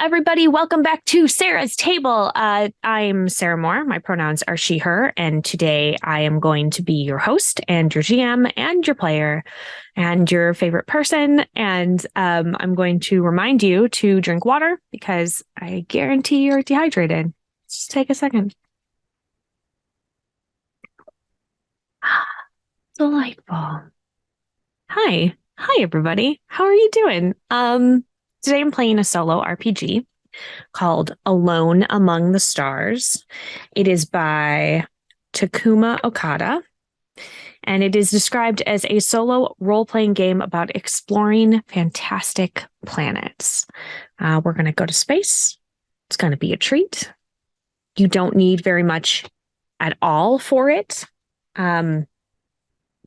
everybody. Welcome back to Sarah's Table. I'm Sarah Moore. My pronouns are she, her, and today I am going to be your host and your GM and your player and your favorite person. And I'm going to remind you to drink water because I guarantee you're dehydrated. Just take a second. Delightful. Hi. Hi, everybody. How are you doing? Today I'm playing a solo RPG called Alone Among the Stars. It is by Takuma Okada, and it is described as a solo role-playing game about exploring fantastic planets. We're going to go to space. It's going to be a treat. You don't need very much at all for it. I'm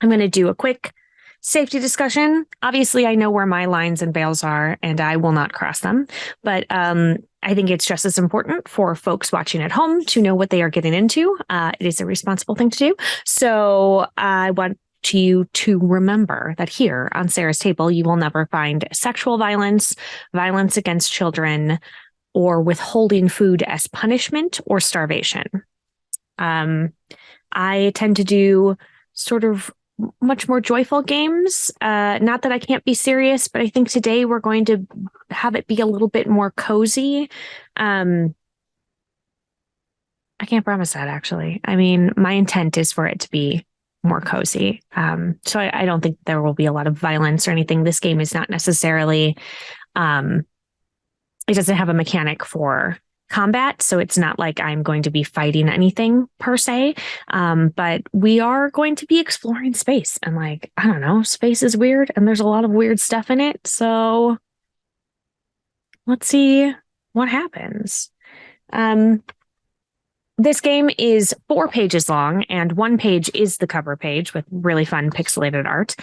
going to do a quick safety discussion. Obviously, I know where my lines and bails are, and I will not cross them. But I think it's just as important for folks watching at home to know what they are getting into. It is a responsible thing to do. So I want you to remember that here on Sarah's Table, you will never find sexual violence, violence against children, or withholding food as punishment or starvation. I tend to do sort of much more joyful games. Not that I can't be serious, but I think today we're going to have it be a little bit more cozy. I can't promise that, actually. I mean, my intent is for it to be more cozy. So I don't think there will be a lot of violence or anything. This game is not necessarily, it doesn't have a mechanic for combat, so it's not like I'm going to be fighting anything per se, but we are going to be exploring space, and I don't know, space is weird and there's a lot of weird stuff in it, so let's see what happens. This game is 4 pages long, and 1 page is the cover page with really fun pixelated art.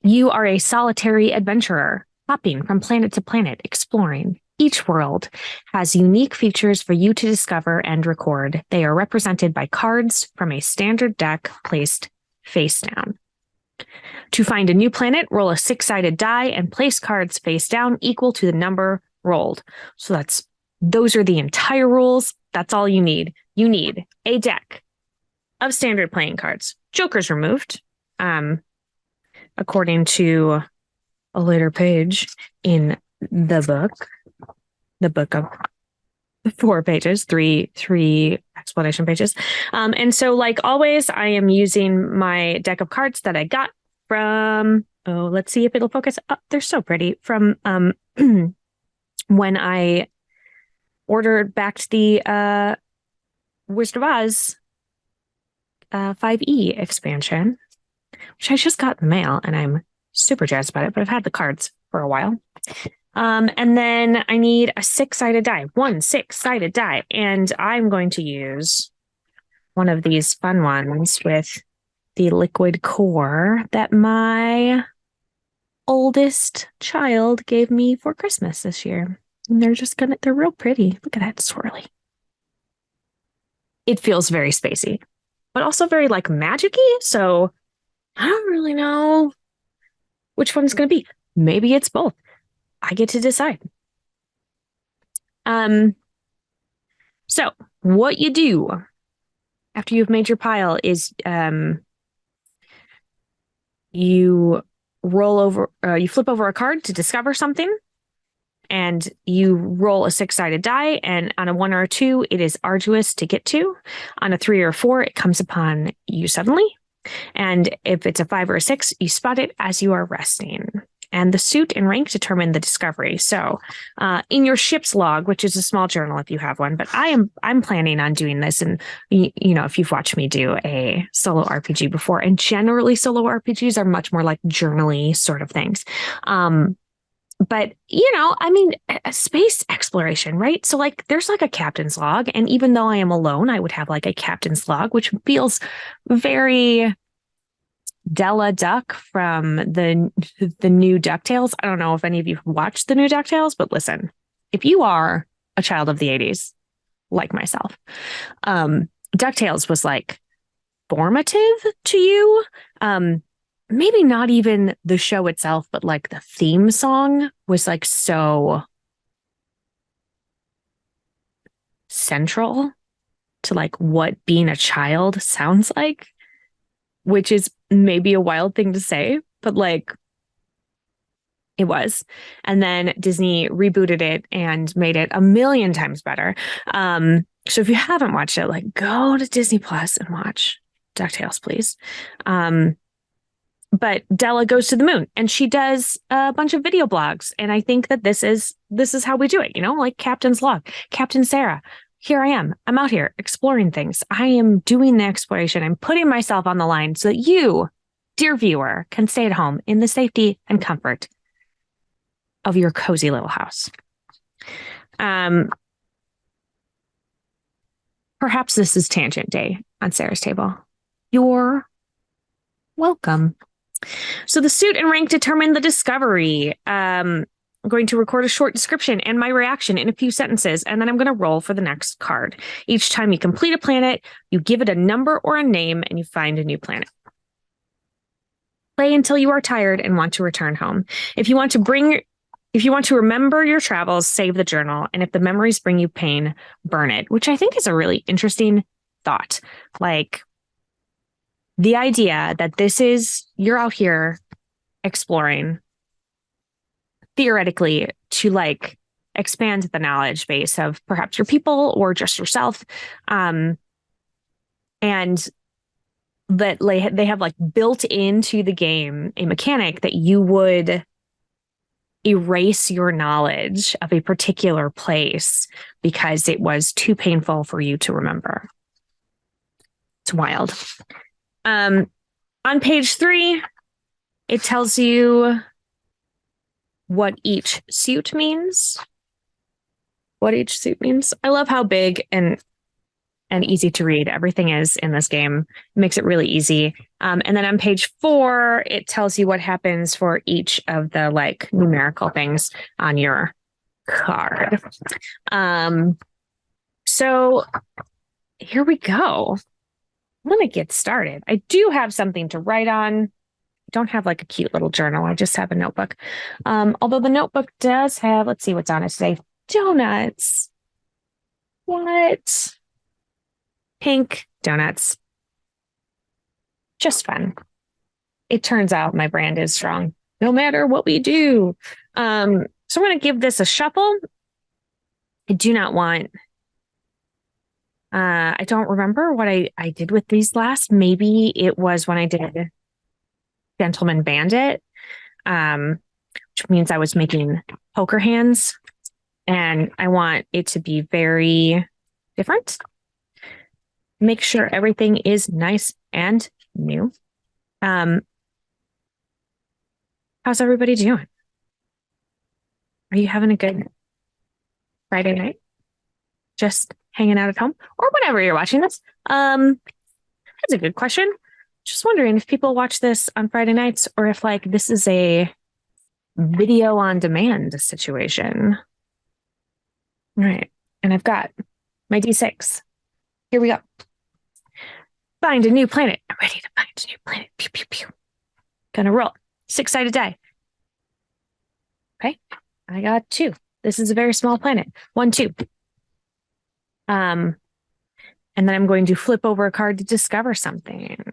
You are a solitary adventurer, hopping from planet to planet, exploring. Each world has unique features for you to discover and record. They are represented by cards from a standard deck placed face down. To find a new planet, roll a 6-sided die and place cards face down equal to the number rolled. So those are the entire rules. That's all you need. You need a deck of standard playing cards. Jokers removed, according to a later page in the book of 4 pages, three explanation pages. And so, like always, I am using my deck of cards that I got from, let's see if it'll focus. Oh, they're so pretty. From when I ordered back the Wizard of Oz 5e expansion, which I just got in the mail, and I'm super jazzed about it, but I've had the cards for a while. And then I need a 6-sided die, 1 6-sided die. And I'm going to use one of these fun ones with the liquid core that my oldest child gave me for Christmas this year. And they're real pretty. Look at that swirly. It feels very spacey, but also very magic-y. So I don't really know which one is going to be. Maybe it's both. I get to decide. So what you do after you've made your pile is you you flip over a card to discover something, and you roll a 6-sided die, and on a 1 or a 2, it is arduous to get to. On a 3 or a 4, it comes upon you suddenly. And if it's a 5 or a 6, you spot it as you are resting. And the suit and rank determine the discovery. So in your ship's log, which is a small journal if you have one, but I'm planning on doing this. And, if you've watched me do a solo RPG before, and generally solo RPGs are much more like journaly sort of things. But, space exploration, right? So there's a captain's log. And even though I am alone, I would have a captain's log, which feels very Della Duck from the new DuckTales. I don't know if any of you have watched the new DuckTales, but listen, if you are a child of the 80s, like myself, DuckTales was formative to you. maybe not even the show itself, but like the theme song was like so central to like what being a child sounds like, which is maybe a wild thing to say, but like it was. And then Disney rebooted it and made it a million times better. So if you haven't watched it, like go to Disney Plus and watch DuckTales, please. But Della goes to the moon and she does a bunch of video blogs. And I think that this is how we do it, you know, like Captain's Log, Captain Sarah. Here I am. I'm out here exploring things. I am doing the exploration. I'm putting myself on the line so that you, dear viewer, can stay at home in the safety and comfort of your cozy little house. Perhaps this is tangent day on Sarah's table. You're welcome. So the suit and rank determine the discovery. I'm going to record a short description and my reaction in a few sentences, and then I'm going to roll for the next card. Each time you complete a planet, you give it a number or a name, and you find a new planet. Play until you are tired and want to return home. If you want to remember your travels, save the journal. And if the memories bring you pain, burn it, which I think is a really interesting thought. Like the idea that you're out here exploring theoretically to like expand the knowledge base of perhaps your people or just yourself. And that they have like built into the game a mechanic that you would erase your knowledge of a particular place because it was too painful for you to remember. It's wild. On page 3, it tells you what each suit means. I love how big and easy to read everything is in this game. It makes it really easy. And then on page 4, it tells you what happens for each of the like numerical things on your card. So here we go. I'm going to get started. I do have something to write on. I don't have like a cute little journal. I just have a notebook. Although the notebook does have, let's see what's on it today. Donuts. What? Pink donuts. Just fun. It turns out my brand is strong, no matter what we do. So I'm going to give this a shuffle. I do not want... I don't remember what I did with these last. Maybe it was when I did Gentleman Bandit, which means I was making poker hands. And I want it to be very different. Make sure everything is nice and new. How's everybody doing? Are you having a good Friday night? Just hanging out at home or whenever you're watching this? That's a good question. Just wondering if people watch this on Friday nights or if like this is a video on demand situation. All right. And I've got my D6. Here we go. Find a new planet. I'm ready to find a new planet. Pew, pew, pew. Gonna roll. 6-sided die. Okay. I got 2. This is a very small planet. 1, 2. And then I'm going to flip over a card to discover something.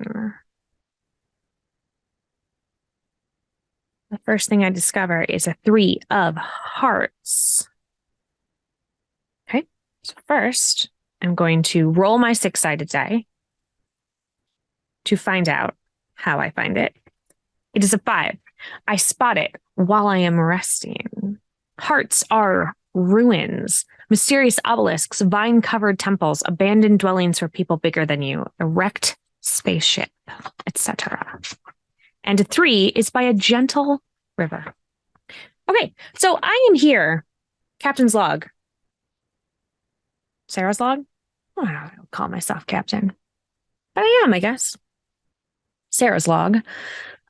The first thing I discover is a 3 of hearts. Okay. So first, I'm going to roll my 6-sided die to find out how I find it. It is a 5. I spot it while I am resting. Hearts are ruins, mysterious obelisks, vine-covered temples, abandoned dwellings for people bigger than you, a wrecked spaceship, etc. And a 3 is by a gentle river. Okay, so I am here. Captain's log. Sarah's log? Oh, I don't call myself captain. But I am, I guess. Sarah's log.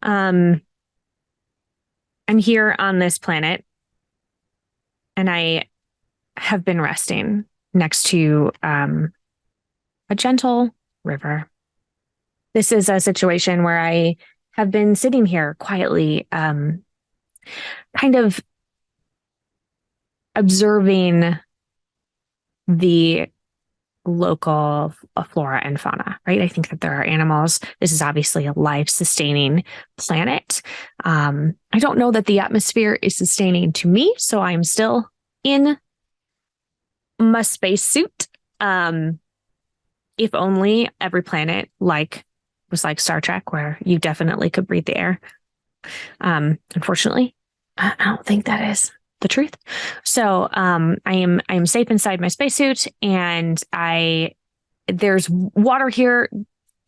I'm here on this planet. And I have been resting next to a gentle river. This is a situation where I have been sitting here quietly, kind of observing the local flora and fauna, right? I think that there are animals. This is obviously a life sustaining planet. I don't know that the atmosphere is sustaining to me, so I'm still in my spacesuit. If only every planet was like Star Trek, where you definitely could breathe the air. Unfortunately, I don't think that is the truth. So I am safe inside my spacesuit, and there's water here.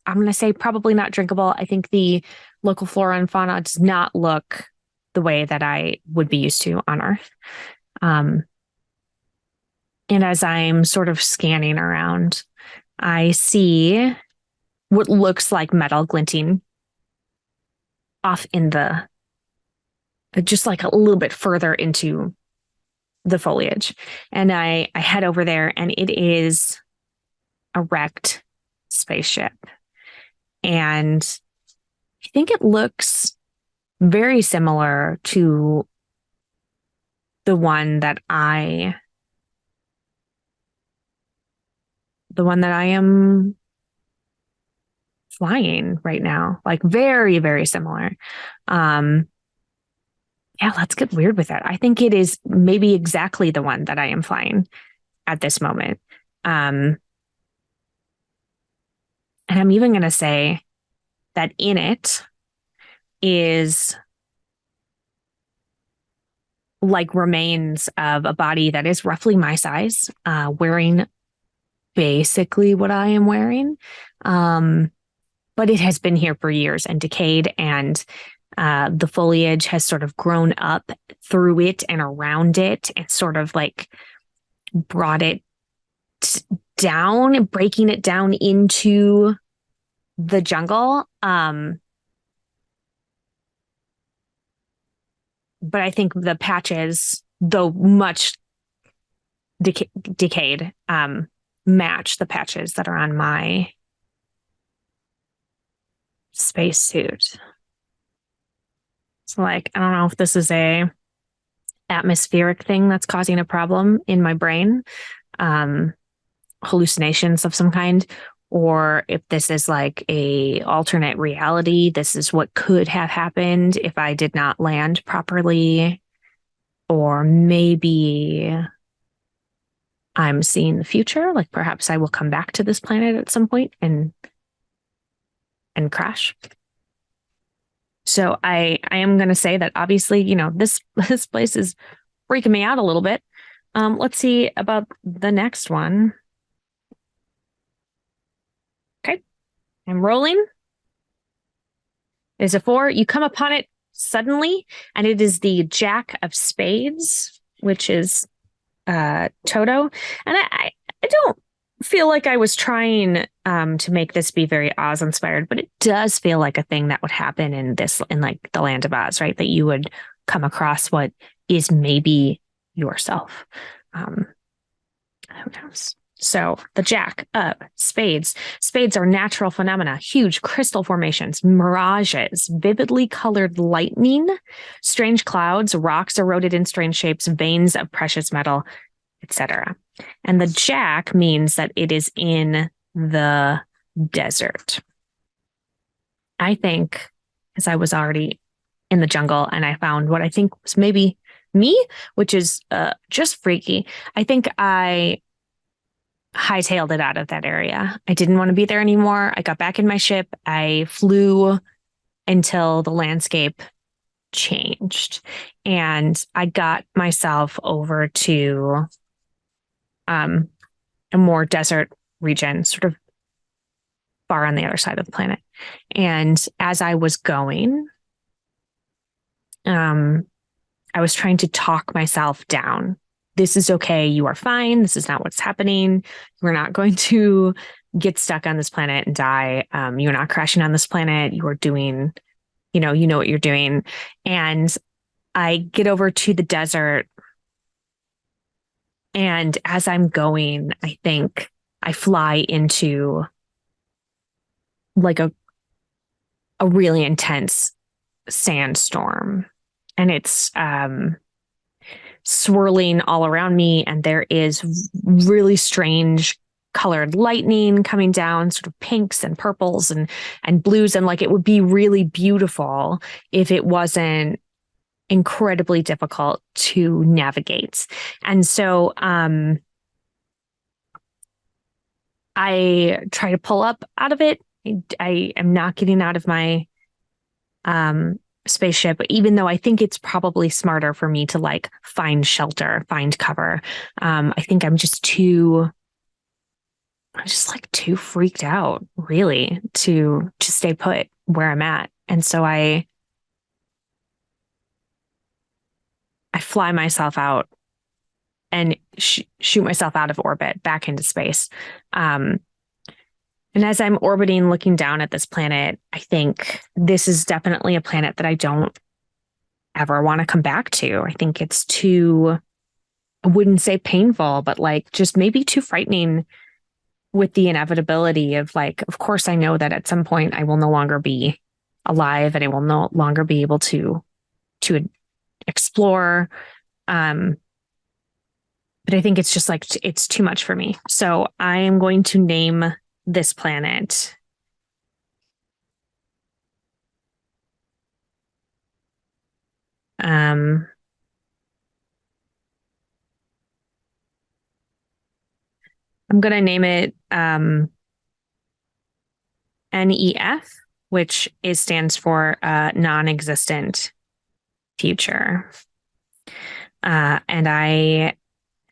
I'm going to say probably not drinkable. I think the local flora and fauna does not look the way that I would be used to on Earth. And as I'm sort of scanning around, I see what looks like metal glinting off in just like a little bit further into the foliage. And I head over there, and it is a wrecked spaceship. And I think it looks very similar to the one that I am flying right now. Like very, very similar. Yeah, let's get weird with that. I think it is maybe exactly the one that I am flying at this moment. And I'm even going to say that in it is like remains of a body that is roughly my size, wearing basically what I am wearing. But it has been here for years and decayed, and the foliage has sort of grown up through it and around it and sort of like brought it down, breaking it down into the jungle. But I think the patches, though much decayed, match the patches that are on my spacesuit. So, like, I don't know if this is a atmospheric thing that's causing a problem in my brain, hallucinations of some kind, or if this is like a alternate reality. This is what could have happened if I did not land properly, or maybe I'm seeing the future. Like perhaps I will come back to this planet at some point and crash. So I am going to say that obviously, this place is freaking me out a little bit. Let's see about the next one. Okay, I'm rolling. It's a 4. You come upon it suddenly, and it is the Jack of Spades, which is Toto. And I don't feel like I was trying to make this be very Oz inspired, but it does feel like a thing that would happen in like the Land of Oz, right? That you would come across what is maybe yourself. Who knows? So the Jack of Spades. Spades are natural phenomena, huge crystal formations, mirages, vividly colored lightning, strange clouds, rocks eroded in strange shapes, veins of precious metal, etc. And the Jack means that it is in the desert. I think, as I was already in the jungle and I found what I think was maybe me, which is just freaky. I think I hightailed it out of that area. I didn't want to be there anymore. I got back in my ship. I flew until the landscape changed, and I got myself over to a more desert region, sort of far on the other side of the planet. And as I was going, I was trying to talk myself down. This is okay. You are fine. This is not what's happening. You're not going to get stuck on this planet and die. You're not crashing on this planet. You are doing, you know what you're doing. And I get over to the desert. And as I'm going, I think I fly into like a a really intense sandstorm, and it's swirling all around me, and there is really strange colored lightning coming down, sort of pinks and purples and blues, and like it would be really beautiful if it wasn't incredibly difficult to navigate. And so I try to pull up out of it. I am not getting out of my spaceship, even though I think it's probably smarter for me to like find shelter, find cover. I think I'm just like too freaked out, really, to stay put where I'm at. And so I fly myself out and shoot myself out of orbit back into space. And as I'm orbiting, looking down at this planet, I think this is definitely a planet that I don't ever want to come back to. I think it's too, I wouldn't say painful, but like just maybe too frightening with the inevitability of like, of course, I know that at some point I will no longer be alive and I will no longer be able to explore. But I think it's just like, it's too much for me. So I am going to name this planet. I'm going to name it NEF, which stands for non-existent future. And I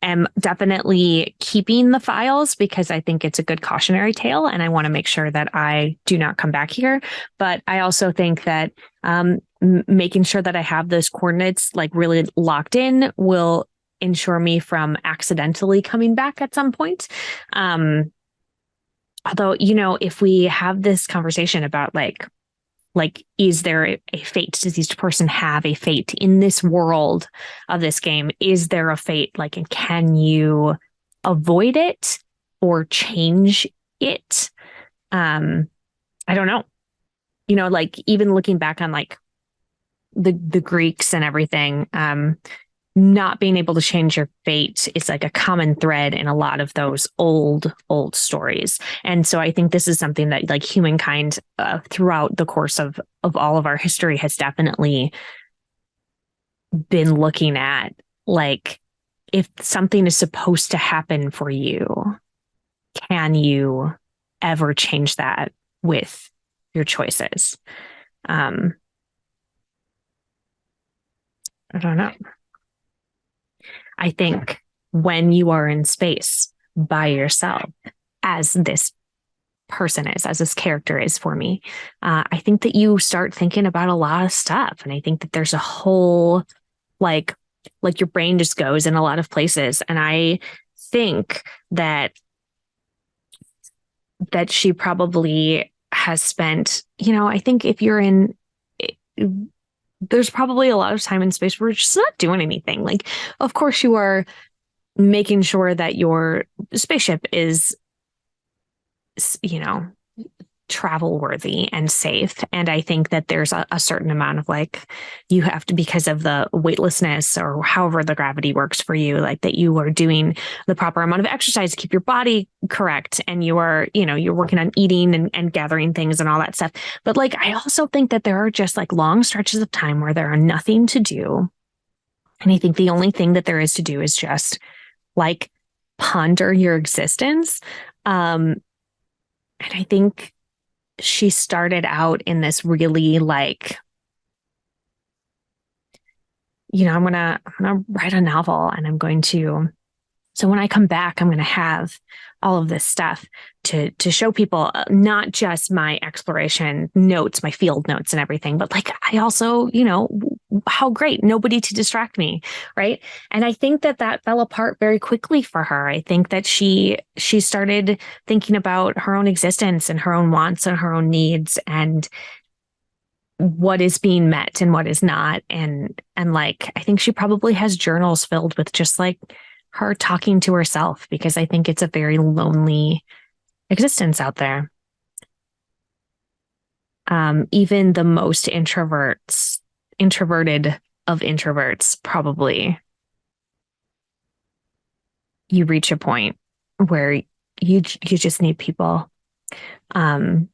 am definitely keeping the files because I think it's a good cautionary tale and I want to make sure that I do not come back here. But I also think that making sure that I have those coordinates like really locked in will ensure me from accidentally coming back at some point. Although, you know, if we have this conversation about like, is there a fate? Does each person have a fate in this world of this game? Is there a fate? Like, and can you avoid it or change it? I don't know. You know, like even looking back on like the Greeks and everything, not being able to change your fate is like a common thread in a lot of those old stories. And so I think this is something that like humankind throughout the course of all of our history has definitely been looking at. Like, if something is supposed to happen for you, can you ever change that with your choices? I don't know. I think when you are in space by yourself, as this person is, as this character is for me, I think that you start thinking about a lot of stuff. And I think that there's a whole, like your brain just goes in a lot of places. And I think that she probably has spent, you know, I think if you're in, there's probably a lot of time in space where you're just not doing anything. Like, of course, you are making sure that your spaceship is, you know, travel worthy and safe. And I think that there's a certain amount of like, you have to, because of the weightlessness or however the gravity works for you, like that you are doing the proper amount of exercise to keep your body correct. And you are, you know, you're working on eating and gathering things and all that stuff. But like, I also think that there are just like long stretches of time where there are nothing to do. And I think the only thing that there is to do is just like ponder your existence. And I think she started out in this really like, you know, I'm gonna write a novel and so when I come back, I'm going to have all of this stuff to show people, not just my exploration notes, my field notes and everything, but like I also, you know, how great, nobody to distract me, right? And I think that fell apart very quickly for her. I think that she started thinking about her own existence and her own wants and her own needs and what is being met and what is not. And like, I think she probably has journals filled with just like her talking to herself, because I think it's a very lonely existence out there. Even the most introverted of introverts, probably you reach a point where you just need people. Um,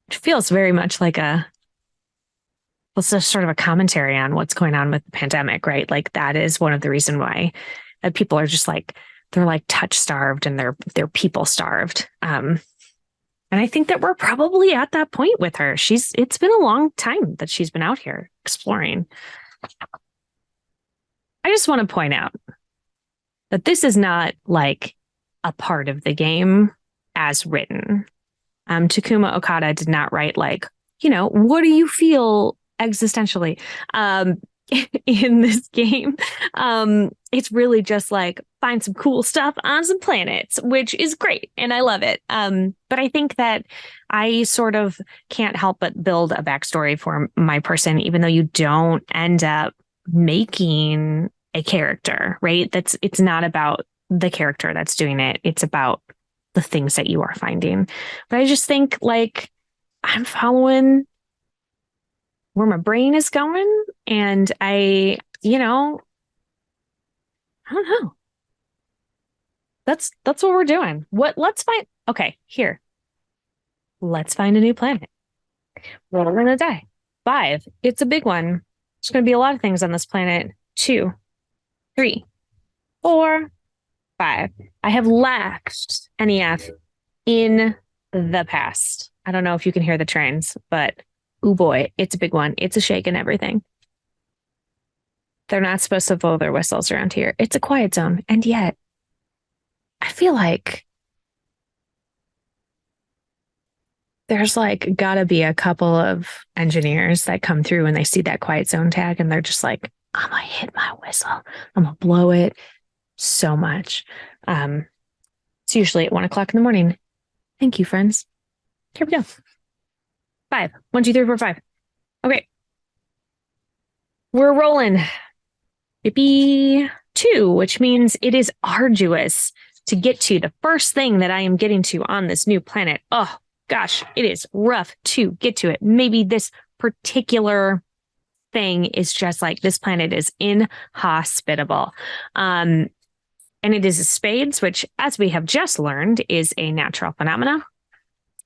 it feels very much like it's just sort of a commentary on what's going on with the pandemic, right? Like that is one of the reason why people are just like they're like touch starved and they're people starved. And I think that we're probably at that point with her. It's been a long time that she's been out here exploring. I just want to point out that this is not like a part of the game as written. Takuma Okada did not write like, what do you feel existentially in this game? It's really just like find some cool stuff on some planets, which is great. And I love it. But I think that I sort of can't help but build a backstory for my person, even though you don't end up making a character, right? It's not about the character that's doing it. It's about the things that you are finding. But I just think like I'm following where my brain is going. And I don't know. That's what we're doing. Let's find okay, here. Let's find a new planet. Roll in a die. 5. It's a big one. There's gonna be a lot of things on this planet. 2, 3, 4, 5. I have left NEF in the past. I don't know if you can hear the trains, but oh boy, it's a big one. It's a shake and everything. They're not supposed to blow their whistles around here. It's a quiet zone. And yet, I feel like there's like gotta be a couple of engineers that come through and they see that quiet zone tag and they're just like, I'm gonna hit my whistle. I'm gonna blow it so much. It's usually at 1 o'clock in the morning. Thank you, friends. Here we go. 5. 1, 2, 3, 4, 5. Okay. We're rolling. Yippee. 2, which means it is arduous to get to the first thing that I am getting to on this new planet. Oh, gosh, it is rough to get to it. Maybe this particular thing is just like this planet is inhospitable. And it is a spades, which, as we have just learned, is a natural phenomena.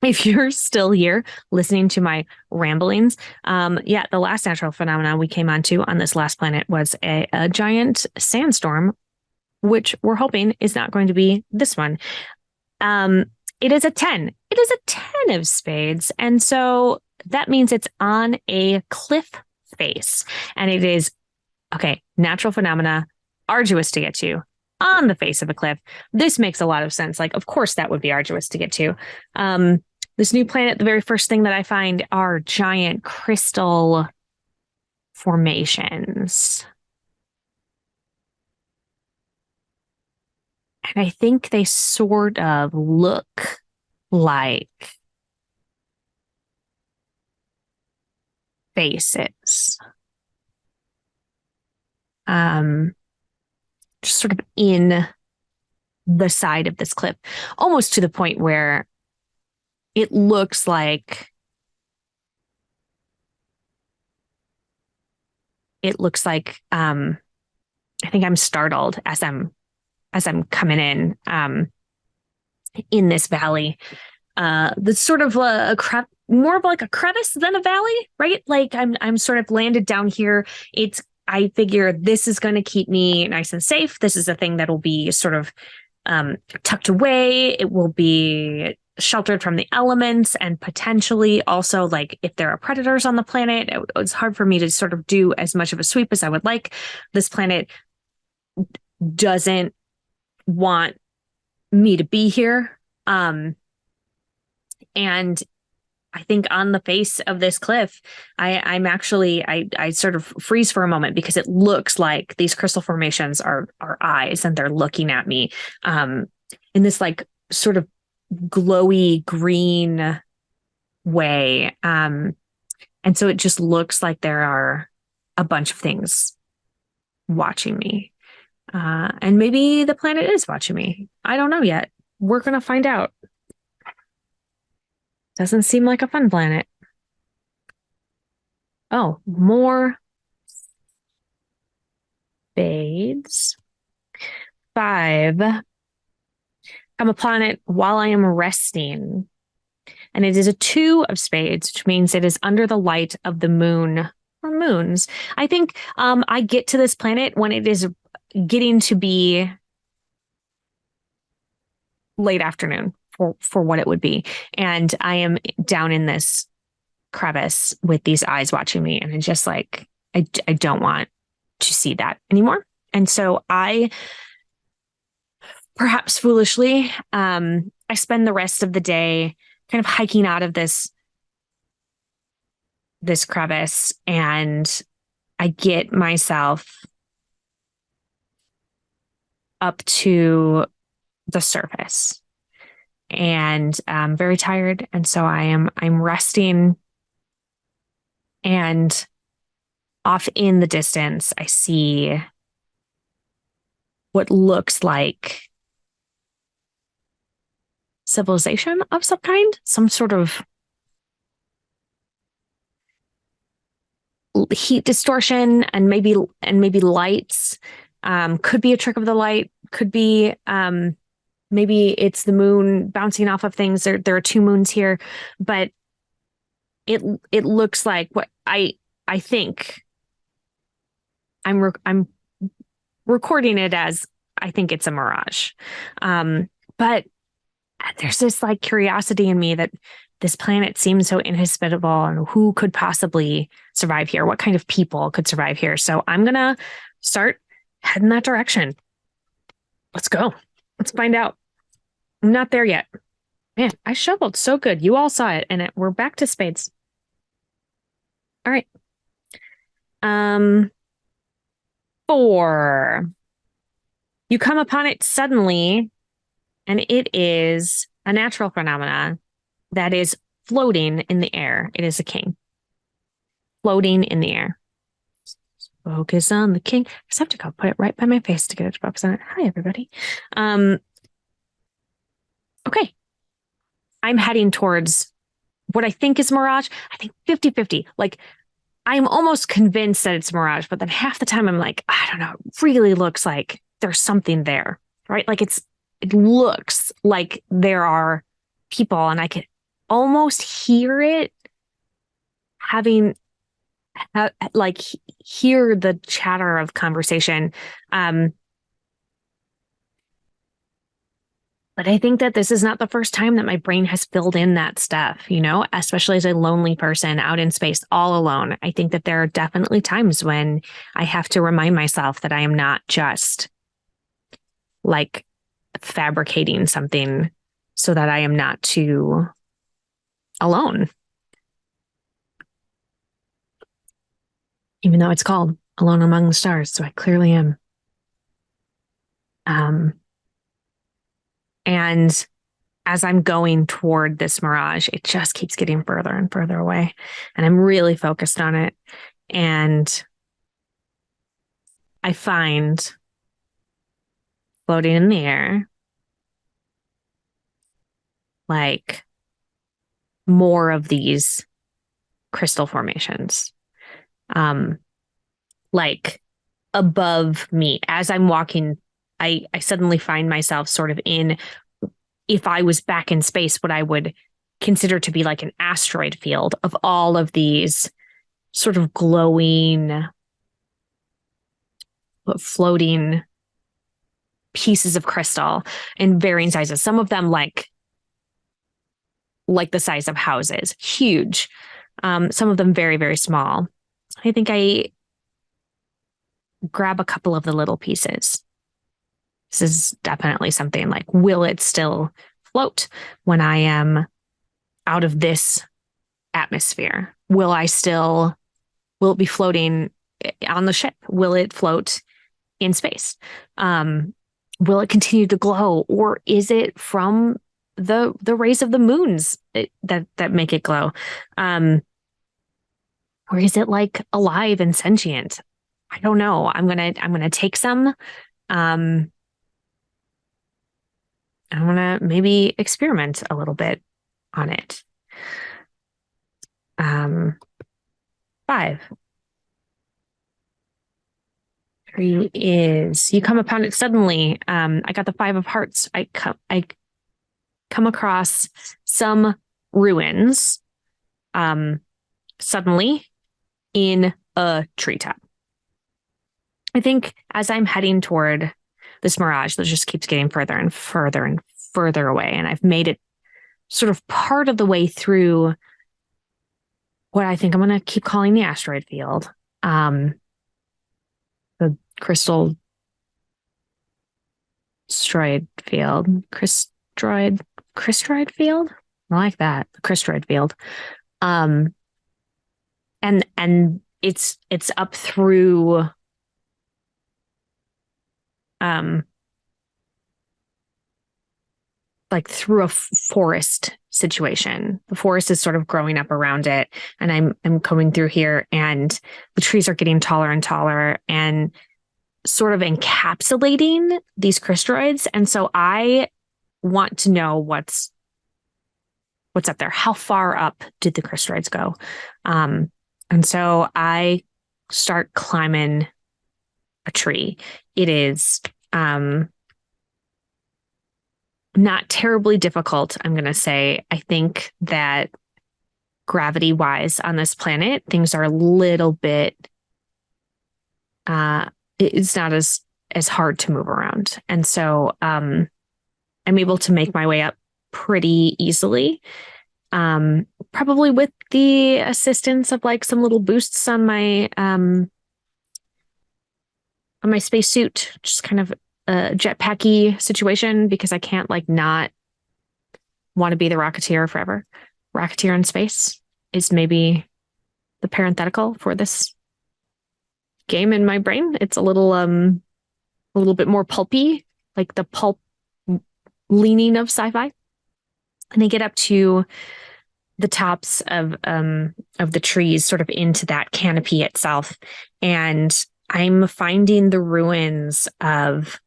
If you're still here listening to my ramblings, the last natural phenomenon we came onto on this last planet was a giant sandstorm, which we're hoping is not going to be this one. It is a 10. It is a 10 of spades. And so that means it's on a cliff face. And it is, okay, natural phenomena, arduous to get to, on the face of a cliff. This makes a lot of sense. Like, of course, that would be arduous to get to. This new planet, the very first thing that I find are giant crystal formations. And I think they sort of look like faces. Just sort of in the side of this cliff, almost to the point where it looks like I think I'm startled as I'm coming in this valley. That's sort of more of like a crevice than a valley, right? Like I'm sort of landed down here. I figure this is going to keep me nice and safe. This is a thing that will be sort of tucked away. It will be sheltered from the elements and potentially also like if there are predators on the planet, it's hard for me to sort of do as much of a sweep as I would like. This planet doesn't want me to be here. And I think on the face of this cliff, I'm actually I sort of freeze for a moment because it looks like these crystal formations are eyes and they're looking at me in this like sort of glowy green way. And so it just looks like there are a bunch of things watching me. And maybe the planet is watching me. I don't know yet. We're going to find out. Doesn't seem like a fun planet. Oh, more spades. Five. Come upon it while I am resting. And it is a two of spades, which means it is under the light of the moon or moons. I think I get to this planet when it is getting to be late afternoon for what it would be. And I am down in this crevice with these eyes watching me. And it's just like, I don't want to see that anymore. And so I, perhaps foolishly, I spend the rest of the day kind of hiking out of this crevice, and I get myself up to the surface, and I'm very tired. And so I'm resting, and off in the distance, I see what looks like civilization of some kind, some sort of heat distortion, and maybe lights. Could be a trick of the light, could be maybe it's the moon bouncing off of things. There are two moons here, but it looks like what I think I'm recording it as I think it's a mirage. But there's this like curiosity in me that this planet seems so inhospitable, and who could possibly survive here? What kind of people could survive here? So I'm gonna start heading that direction. Let's go. Let's find out. I'm not there yet. Man, I shoveled so good. You all saw it, and we're back to spades. All right. Um, four. You come upon it suddenly, and it is a natural phenomena that is floating in the air. It is a king floating in the air. Focus on the king. I just have to go put it right by my face to get it to focus on it. Hi, everybody. Okay. I'm heading towards what I think is Mirage. I think 50-50. Like, I'm almost convinced that it's Mirage, but then half the time I'm like, I don't know, it really looks like there's something there, right? Like it looks like there are people, and I could almost hear it having like hear the chatter of conversation. But I think that this is not the first time that my brain has filled in that stuff, especially as a lonely person out in space all alone. I think that there are definitely times when I have to remind myself that I am not just like fabricating something so that I am not too alone. Even though it's called Alone Among the Stars, so I clearly am. And as I'm going toward this mirage, it just keeps getting further and further away. And I'm really focused on it. And I find floating in the air like more of these crystal formations. Like above me as I'm walking, I suddenly find myself sort of in, if I was back in space, what I would consider to be like an asteroid field of all of these sort of glowing, floating pieces of crystal in varying sizes. Some of them like the size of houses, huge. Some of them very, very small. I think I grab a couple of the little pieces. This is definitely something like, will it still float when I am out of this atmosphere? Will it be floating on the ship? Will it float in space? Will it continue to glow, or is it from the rays of the moons that make it glow? Or is it like alive and sentient? I don't know. I'm gonna take some. I'm gonna maybe experiment a little bit on it. 5. 5. Tree is you come upon it suddenly. I got the 5 of hearts. I come across some ruins suddenly in a treetop. I think as I'm heading toward this mirage that just keeps getting further and further and further away, and I've made it sort of part of the way through what I think I'm going to keep calling the asteroid field, the crystal stroid field, crystroid field. I like that, the crystroid field. Um, and it's up through like through a forest situation. The forest is sort of growing up around it, and I'm coming through here, and the trees are getting taller and taller and sort of encapsulating these crystroids. And so I want to know what's up there. How far up did the crystroids go? And so I start climbing a tree. It is not terribly difficult, I'm going to say. I think that gravity wise on this planet, things are a little bit, it's not as hard to move around. And so I'm able to make my way up pretty easily. Probably with the assistance of like some little boosts on my spacesuit, just kind of a jetpacky situation, because I can't like not want to be the Rocketeer forever. Rocketeer in space is maybe the parenthetical for this game in my brain. It's a little bit more pulpy, like the pulp leaning of sci-fi. And they get up to the tops of the trees, sort of into that canopy itself, and I'm finding the ruins of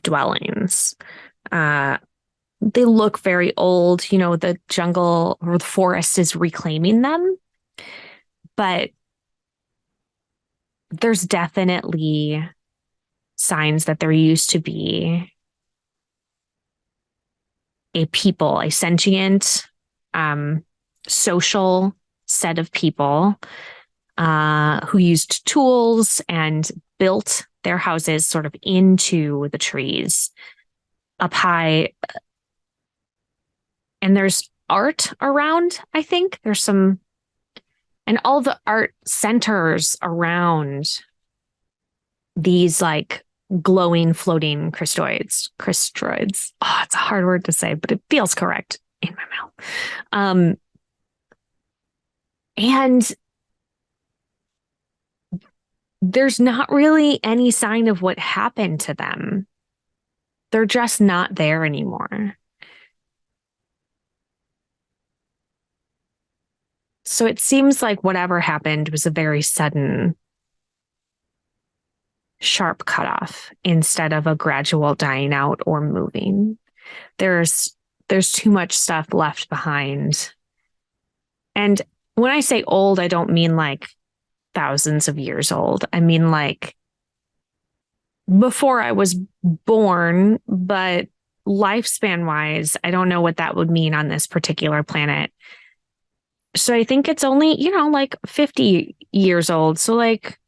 dwellings. They look very old. You know, the jungle or the forest is reclaiming them, but there's definitely signs that there used to be a people, a sentient, social set of people who used tools and built their houses sort of into the trees up high. And there's art around, I think. There's some, and all the art centers around these like glowing, floating crystroids. Oh, it's a hard word to say, but it feels correct in my mouth. And there's not really any sign of what happened to them. They're just not there anymore. So it seems like whatever happened was a very sudden, sharp cutoff instead of a gradual dying out or moving. There's too much stuff left behind. And when I say old, I don't mean like thousands of years old. I mean like before I was born, but lifespan wise, I don't know what that would mean on this particular planet. So I think it's only, like 50 years old. So like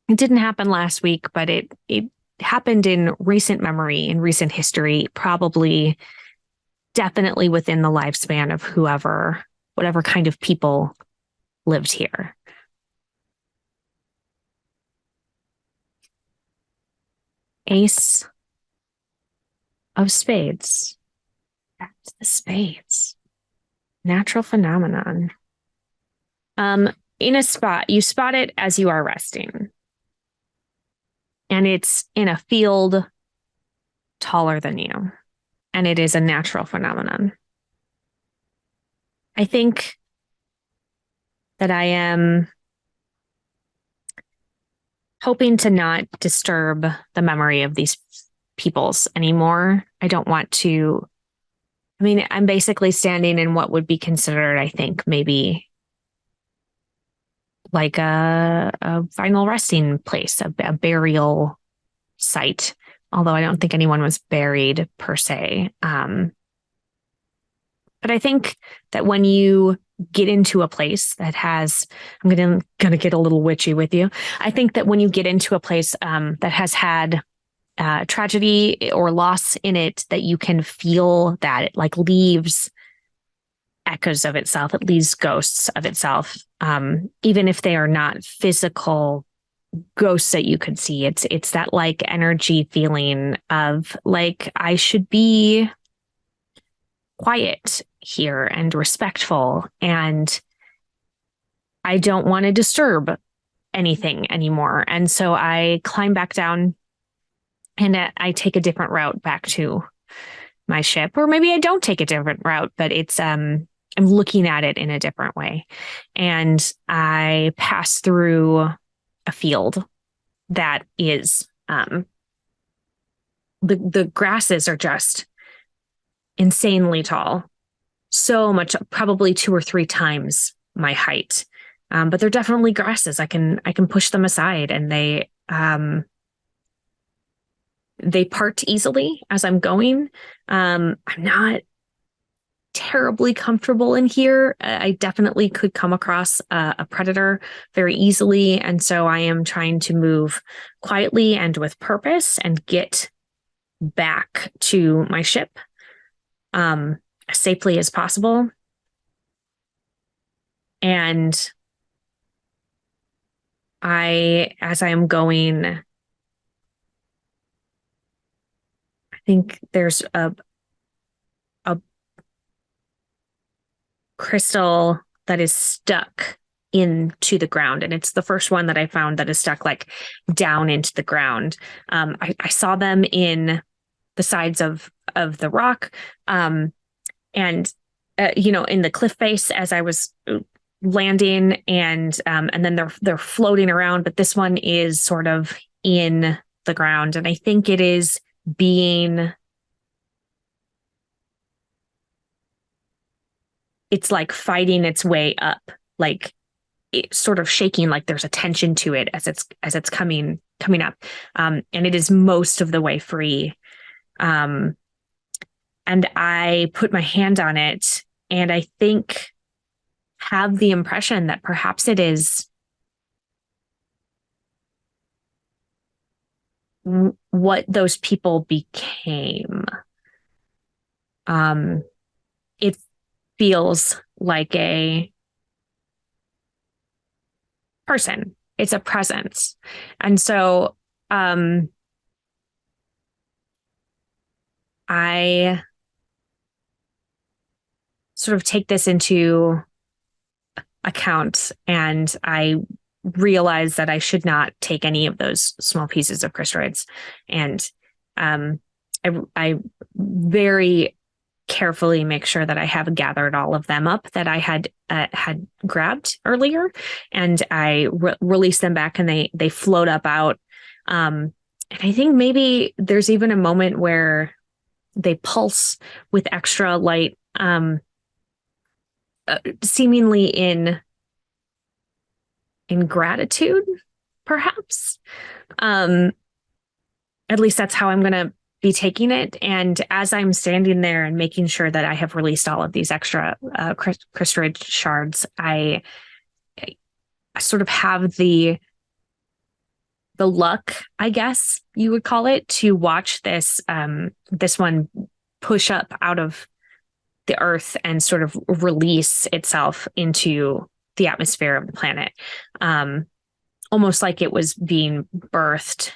it didn't happen last week, but it happened in recent memory, in recent history, probably definitely within the lifespan of whatever kind of people lived here. Ace of spades. Back to the spades. Natural phenomenon. In a spot, you spot it as you are resting. And it's in a field taller than you. And it is a natural phenomenon. I think that I am hoping to not disturb the memory of these peoples anymore. I don't want to. I mean, I'm basically standing in what would be considered, I think, maybe like a final resting place, a burial site. Although I don't think anyone was buried per se. But I think that when you get into a place that has, I'm gonna get a little witchy with you. I think that when you get into a place that has had tragedy or loss in it, that you can feel that it like leaves echoes of itself. It leaves ghosts of itself, even if they are not physical ghosts that you could see. It's that like energy feeling of like I should be quiet here and respectful, and I don't want to disturb anything anymore. And so I climb back down and I take a different route back to my ship, or maybe I don't take a different route, but it's I'm looking at it in a different way. And I pass through a field that is the grasses are just insanely tall, so much, probably 2 or 3 times my height. But they're definitely grasses. I can push them aside, and they part easily as I'm going. I'm not terribly comfortable in here. I definitely could come across a predator very easily, and so I am trying to move quietly and with purpose and get back to my ship as safely as possible. And as I am going, I think there's a crystal that is stuck into the ground, and it's the first one that I found that is stuck like down into the ground. I saw them in the sides of the rock, and in the cliff face as I was landing, and then they're floating around, but this one is sort of in the ground, and I think it is being, it's like fighting its way up, like it's sort of shaking, like there's a tension to it as it's coming up, and it is most of the way free. And I put my hand on it, and I think have the impression that perhaps it is what those people became. It feels like a person. It's a presence. And so I sort of take this into account, and I realize that I should not take any of those small pieces of crystaloids. And I very carefully make sure that I have gathered all of them up that I had grabbed earlier, and I release them back, and they float up out. And I think maybe there's even a moment where they pulse with extra light, seemingly in gratitude, perhaps. At least that's how I'm going to be taking it. And as I'm standing there and making sure that I have released all of these extra crystalloid shards, I sort of have the luck, I guess you would call it, to watch this one push up out of the earth and sort of release itself into the atmosphere of the planet, almost like it was being birthed.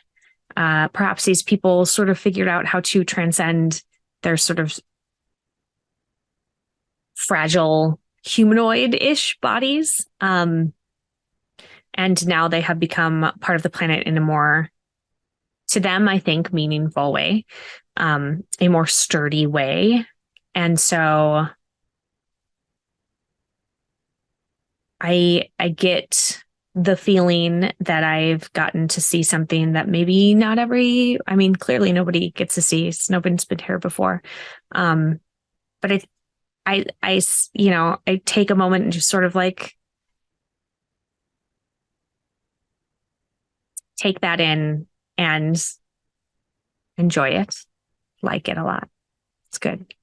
Perhaps these people sort of figured out how to transcend their sort of fragile humanoid-ish bodies. And now they have become part of the planet in a more, to them, I think, meaningful way, a more sturdy way. And so I get the feeling that I've gotten to see something that maybe not clearly nobody gets to see. Nobody's been here before. But I take a moment and just sort of like take that in and enjoy it, like it a lot. It's good.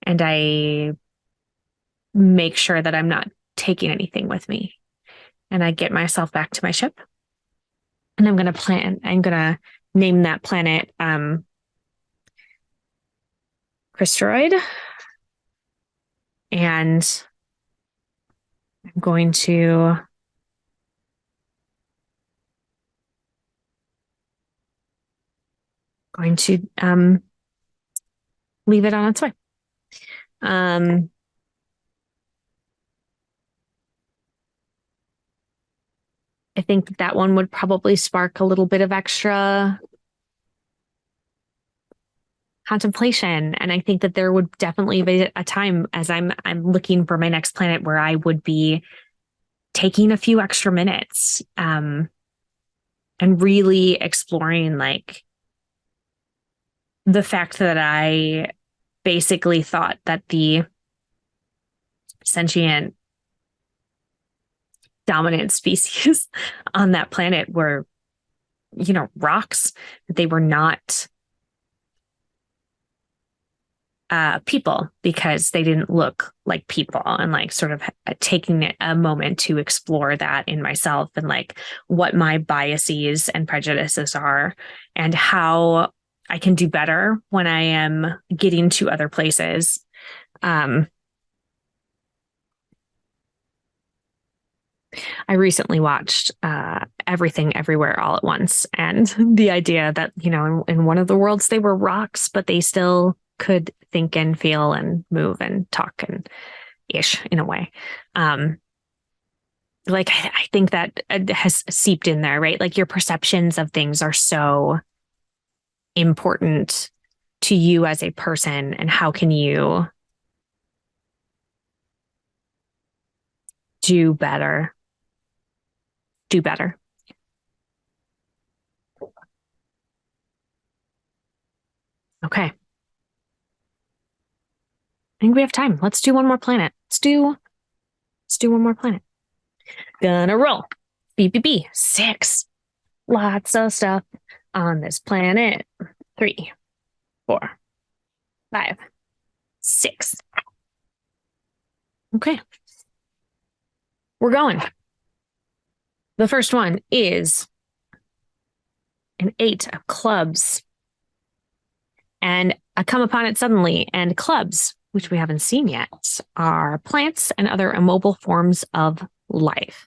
And I make sure that I'm not taking anything with me. And I get myself back to my ship. And I'm going to name that planet Crystroid. And I'm going to leave it on its way. Um, I think that one would probably spark a little bit of extra contemplation. And I think that there would definitely be a time as I'm looking for my next planet where I would be taking a few extra minutes and really exploring like the fact that I basically thought that the sentient dominant species on that planet were, rocks. They were not people because they didn't look like people, and like sort of taking a moment to explore that in myself and like what my biases and prejudices are and how I can do better when I am getting to other places. I recently watched Everything Everywhere All at Once, and the idea that, in one of the worlds they were rocks, but they still could think and feel and move and talk and ish in a way. Like I think that has seeped in there, right? Like your perceptions of things are so important to you as a person, and how can you do better? Do better. Okay. I think we have time. Let's do one more planet. Let's do one more planet. Gonna roll. BBB. 6. Lots of stuff on this planet. 3, 4, 5, 6. Okay. We're going. The first one is an 8 of clubs. And I come upon it suddenly. And clubs, which we haven't seen yet, are plants and other immobile forms of life.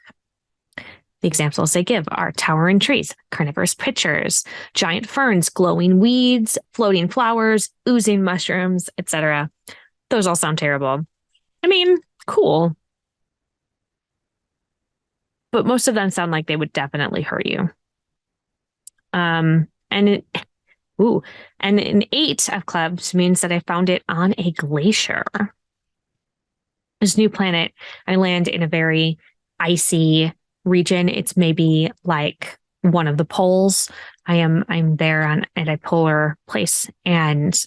The examples they give are towering trees, carnivorous pitchers, giant ferns, glowing weeds, floating flowers, oozing mushrooms, etc. Those all sound terrible. I mean, cool. But most of them sound like they would definitely hurt you. And an 8 of clubs means that I found it on a glacier. This new planet, I land in a very icy region. It's maybe like one of the poles. I'm there at a polar place, and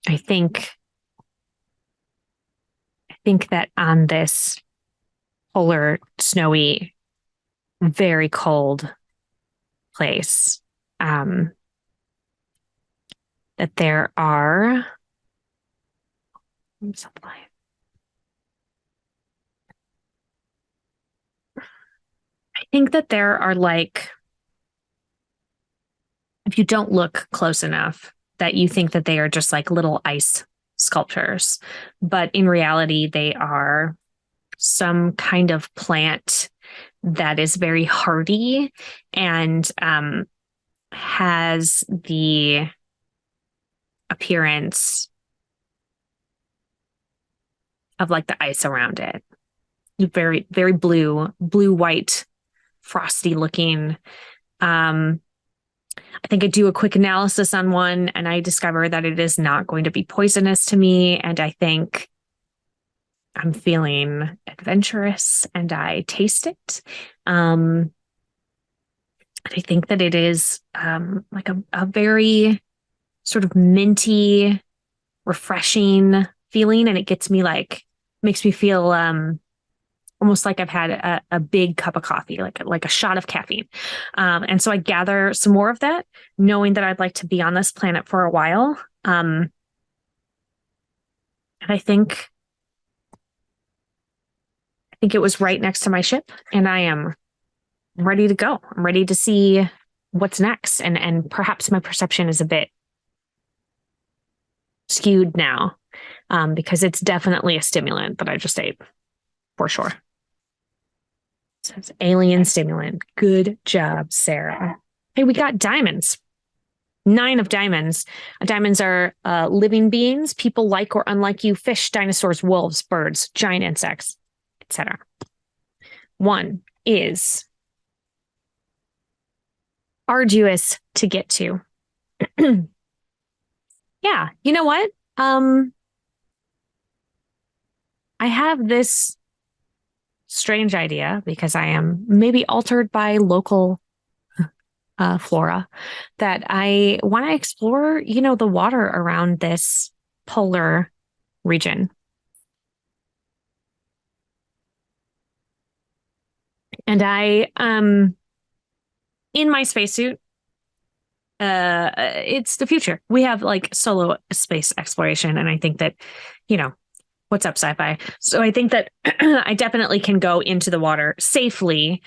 I think that on this polar, snowy, very cold place, that there are supply. I think that there are like, if you don't look close enough, that you think that they are just like little ice sculptures, but in reality, they are some kind of plant that is very hardy and has the appearance of like the ice around it. Very, very blue, white, frosty looking. I think I do a quick analysis on one and I discover that it is not going to be poisonous to me. And I think I'm feeling adventurous and I taste it. And I think that it is like a very sort of minty, refreshing feeling. And it gets me like, makes me feel almost like I've had a big cup of coffee, like a shot of caffeine. And so I gather some more of that, knowing that I'd like to be on this planet for a while. And I think it was right next to my ship, and I am ready to go. I'm ready to see what's next. And perhaps my perception is a bit skewed now, because it's definitely a stimulant that I just ate, for sure. So it's alien stimulant. Good job, Sarah. Hey, we got diamonds. 9 of diamonds. Diamonds are living beings, people like or unlike you, fish, dinosaurs, wolves, birds, giant insects, etc. 1 is arduous to get to. Yeah, you know what? I have this strange idea because I am maybe altered by local flora that I want to explore, the water around this polar region. And in my spacesuit, it's the future. We have like solo space exploration. And I think that, what's up, sci-fi? So I think that I definitely can go into the water safely,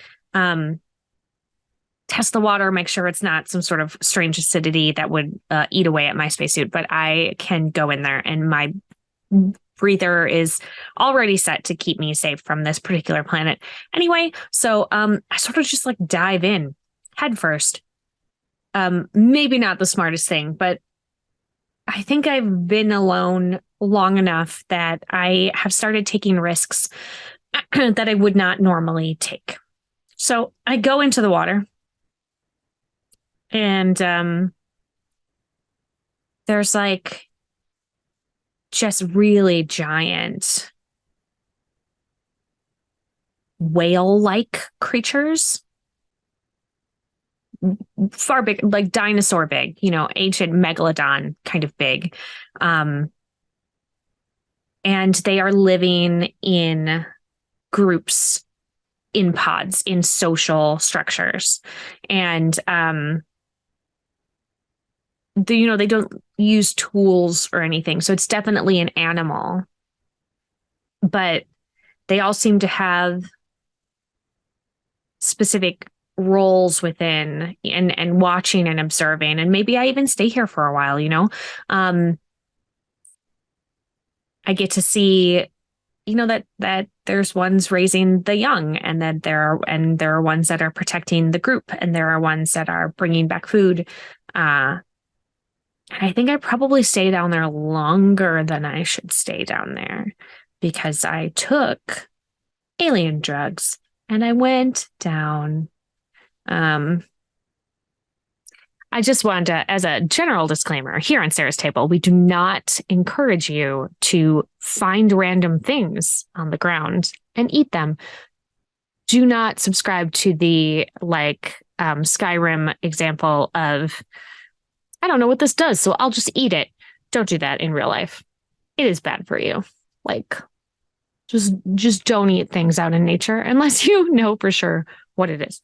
test the water, make sure it's not some sort of strange acidity that would eat away at my spacesuit. But I can go in there, and my breather is already set to keep me safe from this particular planet. Anyway, so I sort of just like dive in head first. Maybe not the smartest thing, but I think I've been alone long enough that I have started taking risks that I would not normally take. So I go into the water, and there's like just really giant whale-like creatures, far big, like dinosaur big, ancient megalodon kind of big. And they are living in groups, in pods, in social structures. And they don't use tools or anything. So it's definitely an animal. But they all seem to have specific roles within, and watching and observing. And maybe I even stay here for a while, I get to see, that there's ones raising the young, and that there are ones that are protecting the group, and there are ones that are bringing back food. And I think I probably stay down there longer than I should stay down there, because I took alien drugs and I went down. I just wanted to, as a general disclaimer, here on Sarah's Table, we do not encourage you to find random things on the ground and eat them. Do not subscribe to the Skyrim example of, I don't know what this does, so I'll just eat it. Don't do that in real life. It is bad for you. Just don't eat things out in nature unless you know for sure what it is.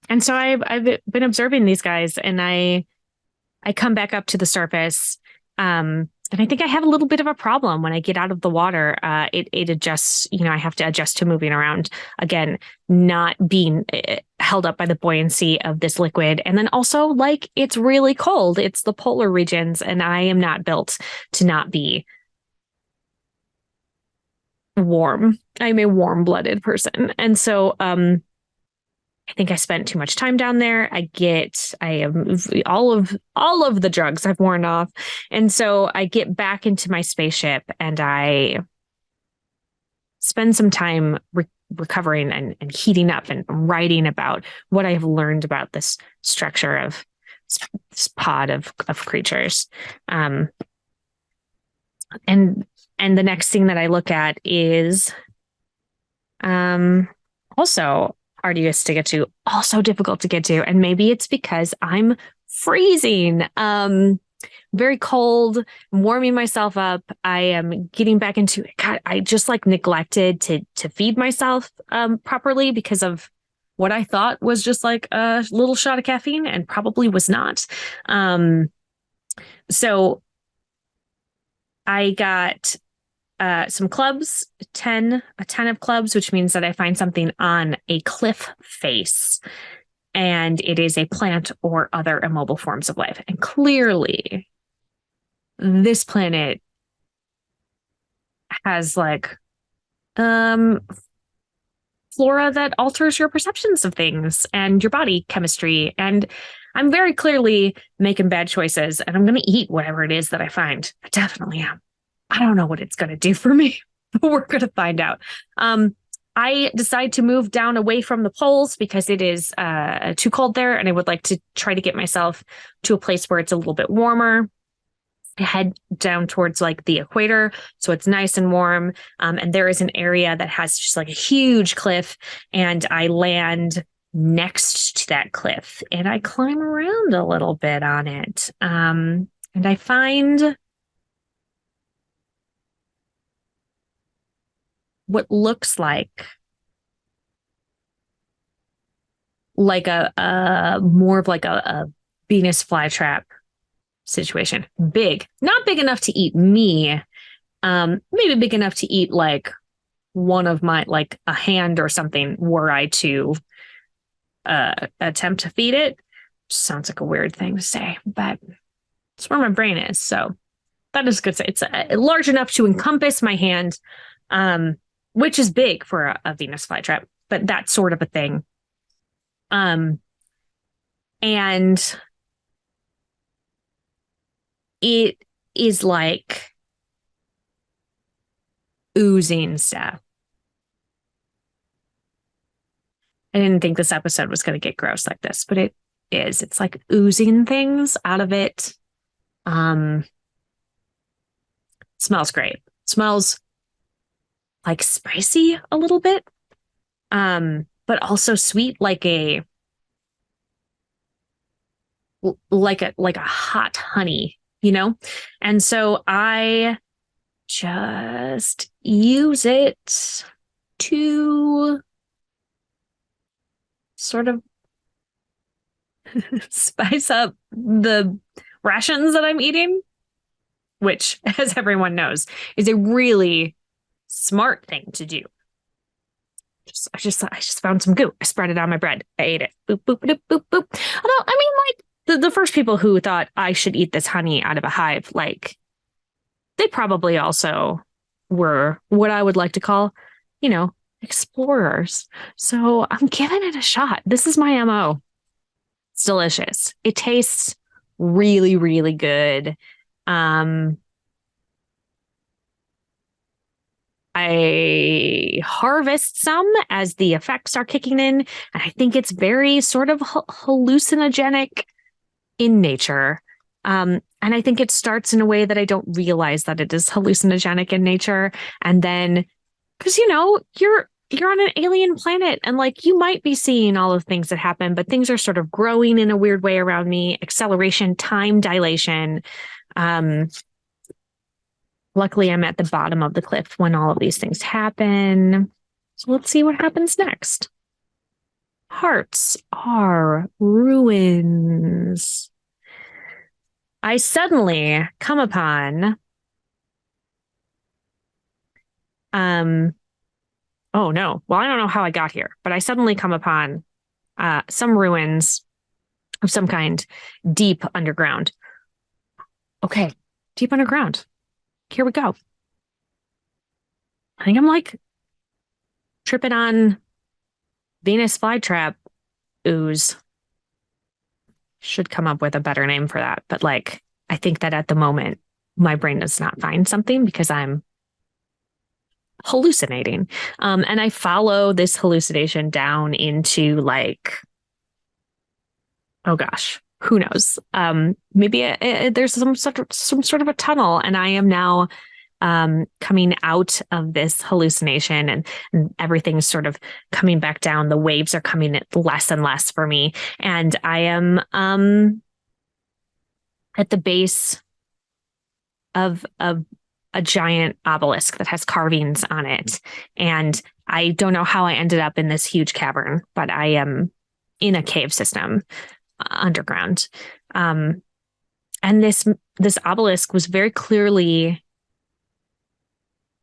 And so I've been observing these guys, and I come back up to the surface. And I think I have a little bit of a problem when I get out of the water. It adjusts, I have to adjust to moving around again, not being held up by the buoyancy of this liquid. And then also, it's really cold. It's the polar regions, and I am not built to not be warm. I'm a warm-blooded person. And so, I think I spent too much time down there. I am all of the drugs I've worn off. And so I get back into my spaceship, and I spend some time recovering and heating up and writing about what I have learned about this structure of this pod of creatures. And the next thing that I look at is also arduous to get to, also difficult to get to. And maybe it's because I'm freezing. very cold, I'm warming myself up. I am getting back into it. God, I just like neglected to feed myself properly because of what I thought was just like a little shot of caffeine and probably was not. Um, so I got some clubs, a 10 of clubs, which means that I find something on a cliff face and it is a plant or other immobile forms of life. And clearly, this planet has like um flora that alters your perceptions of things and your body chemistry. And I'm very clearly making bad choices and I'm going to eat whatever it is that I find. I definitely am. I don't know what it's going to do for me, but we're going to find out. Um, I decide to move down away from the poles because it is too cold there, and I would like to try to get myself to a place where it's a little bit warmer. I head down towards like the equator, so it's nice and warm. And there is an area that has just like a huge cliff, and I land next to that cliff, and I climb around a little bit on it. And I find what looks like a more of like a Venus flytrap situation. Big, not big enough to eat me. Maybe big enough to eat like one of my like a hand or something were I to attempt to feed it. Sounds like a weird thing to say, but it's where my brain is. So that is good. It's large enough to encompass my hand, which is big for a Venus flytrap, but that sort of a thing. And it is like oozing stuff. I didn't think this episode was going to get gross like this, but it is. It's like oozing things out of it. Smells great. Smells like spicy a little bit. But also sweet, like a hot honey, you know? And so I just use it to sort of spice up the rations that I'm eating, which, as everyone knows, is a really smart thing to do. I just found some goo. I spread it on my bread. I ate it. Boop, boop, boop, boop, boop. Although, I mean, like the first people who thought I should eat this honey out of a hive, like they probably also were what I would like to call, explorers. So I'm giving it a shot. This is my MO. It's delicious. It tastes really, really good. I harvest some as the effects are kicking in, and I think it's very sort of hallucinogenic in nature. And I think it starts in a way that I don't realize that it is hallucinogenic in nature. And then, because you're on an alien planet, and like you might be seeing all of the things that happen, but things are sort of growing in a weird way around me. Acceleration, time dilation. Luckily, I'm at the bottom of the cliff when all of these things happen. So let's see what happens next. Hearts are ruins. I suddenly come upon oh no. Well, I don't know how I got here, but I suddenly come upon some ruins of some kind deep underground. Okay, deep underground. Here we go. I think I'm like tripping on Venus flytrap ooze. Should come up with a better name for that. But like, I think that at the moment, my brain does not find something because I'm hallucinating. And I follow this hallucination down into like, oh gosh, who knows? Maybe there's some sort of a tunnel, and I am now coming out of this hallucination, and everything's sort of coming back down. The waves are coming less and less for me, and I am at the base of a giant obelisk that has carvings on it. And I don't know how I ended up in this huge cavern, but I am in a cave system underground. And this obelisk was very clearly,